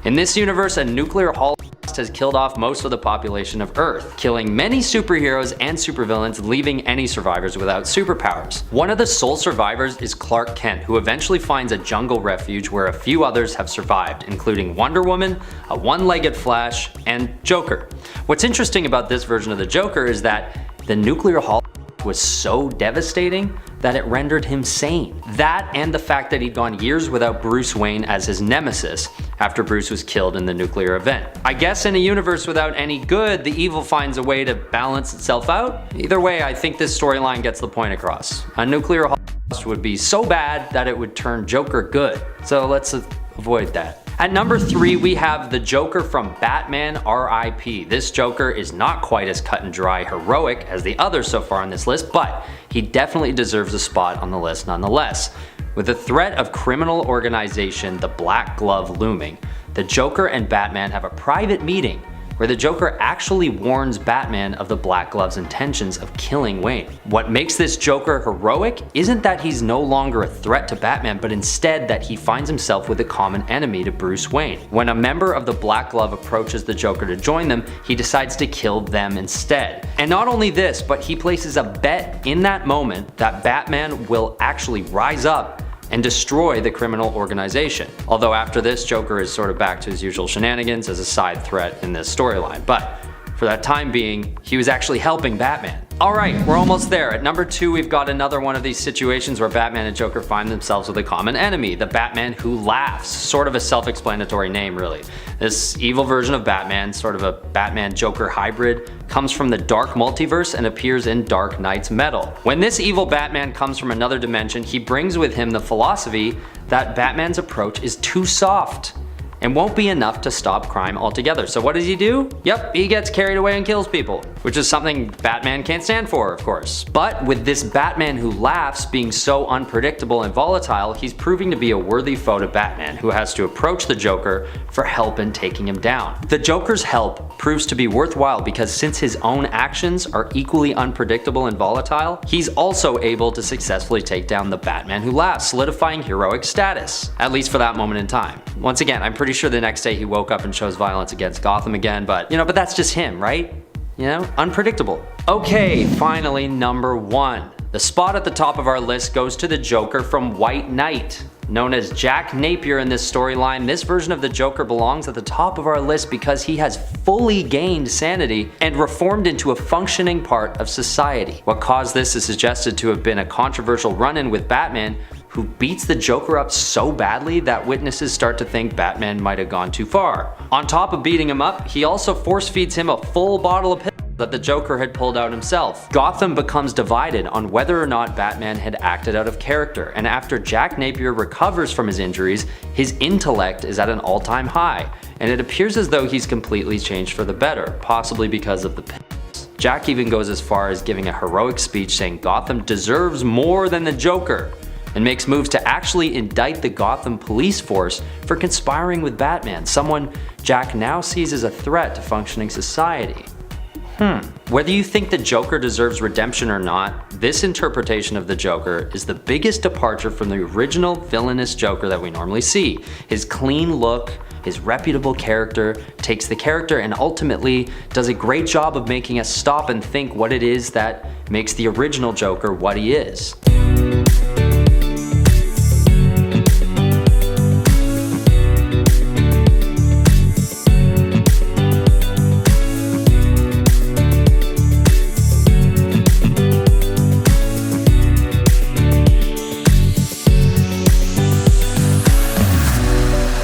In this universe, a nuclear holocaust has killed off most of the population of Earth, killing many superheroes and supervillains, leaving any survivors without superpowers. One of the sole survivors is Clark Kent, who eventually finds a jungle refuge where a few others have survived, including Wonder Woman, a one-legged Flash, and Joker. What's interesting about this version of the Joker is that the nuclear holocaust was so devastating that it rendered him sane. That and the fact that he'd gone years without Bruce Wayne as his nemesis after Bruce was killed in the nuclear event. I guess in a universe without any good, the evil finds a way to balance itself out. Either way, I think this storyline gets the point across. A nuclear holocaust would be so bad that it would turn Joker good. So let's avoid that. At number 3, we have the Joker from Batman R.I.P. This Joker is not quite as cut and dry heroic as the others so far on this list, but he definitely deserves a spot on the list nonetheless. With the threat of criminal organization the Black Glove looming, the Joker and Batman have a private meeting where the Joker actually warns Batman of the Black Glove's intentions of killing Wayne. What makes this Joker heroic isn't that he's no longer a threat to Batman, but instead that he finds himself with a common enemy to Bruce Wayne. When a member of the Black Glove approaches the Joker to join them, he decides to kill them instead. And not only this, but he places a bet in that moment that Batman will actually rise up and destroy the criminal organization. Although after this, Joker is sort of back to his usual shenanigans as a side threat in this storyline. But for that time being, he was actually helping Batman. Alright, we're almost there. At number 2, we've got another one of these situations where Batman and Joker find themselves with a common enemy, the Batman Who Laughs. Sort of a self-explanatory name, really. This evil version of Batman, sort of a Batman-Joker hybrid, comes from the Dark Multiverse and appears in Dark Knight's Metal. When this evil Batman comes from another dimension, he brings with him the philosophy that Batman's approach is too soft. and won't be enough to stop crime altogether. So what does he do? Yep, he gets carried away and kills people, which is something Batman can't stand for, of course. But with this Batman who laughs being so unpredictable and volatile, he's proving to be a worthy foe to Batman, who has to approach the Joker for help in taking him down. The Joker's help proves to be worthwhile because since his own actions are equally unpredictable and volatile, he's also able to successfully take down the Batman who laughs, solidifying heroic status, at least for that moment in time. Once again, I'm pretty sure the next day he woke up and chose violence against Gotham again, but but that's just him, right? Unpredictable. Okay, finally, number 1. The spot at the top of our list goes to the Joker from White Knight. Known as Jack Napier in this storyline, this version of the Joker belongs at the top of our list because he has fully gained sanity and reformed into a functioning part of society. What caused this is suggested to have been a controversial run-in with Batman, who beats the Joker up so badly that witnesses start to think Batman might have gone too far. On top of beating him up, he also force feeds him a full bottle of pills that the Joker had pulled out himself. Gotham becomes divided on whether or not Batman had acted out of character, and after Jack Napier recovers from his injuries, his intellect is at an all-time high, and it appears as though he's completely changed for the better, possibly because of the pills. Jack even goes as far as giving a heroic speech saying Gotham deserves more than the Joker, and makes moves to actually indict the Gotham police force for conspiring with Batman, someone Jack now sees as a threat to functioning society. Whether you think the Joker deserves redemption or not, this interpretation of the Joker is the biggest departure from the original villainous Joker that we normally see. His clean look, his reputable character, takes the character and ultimately does a great job of making us stop and think what it is that makes the original Joker what he is.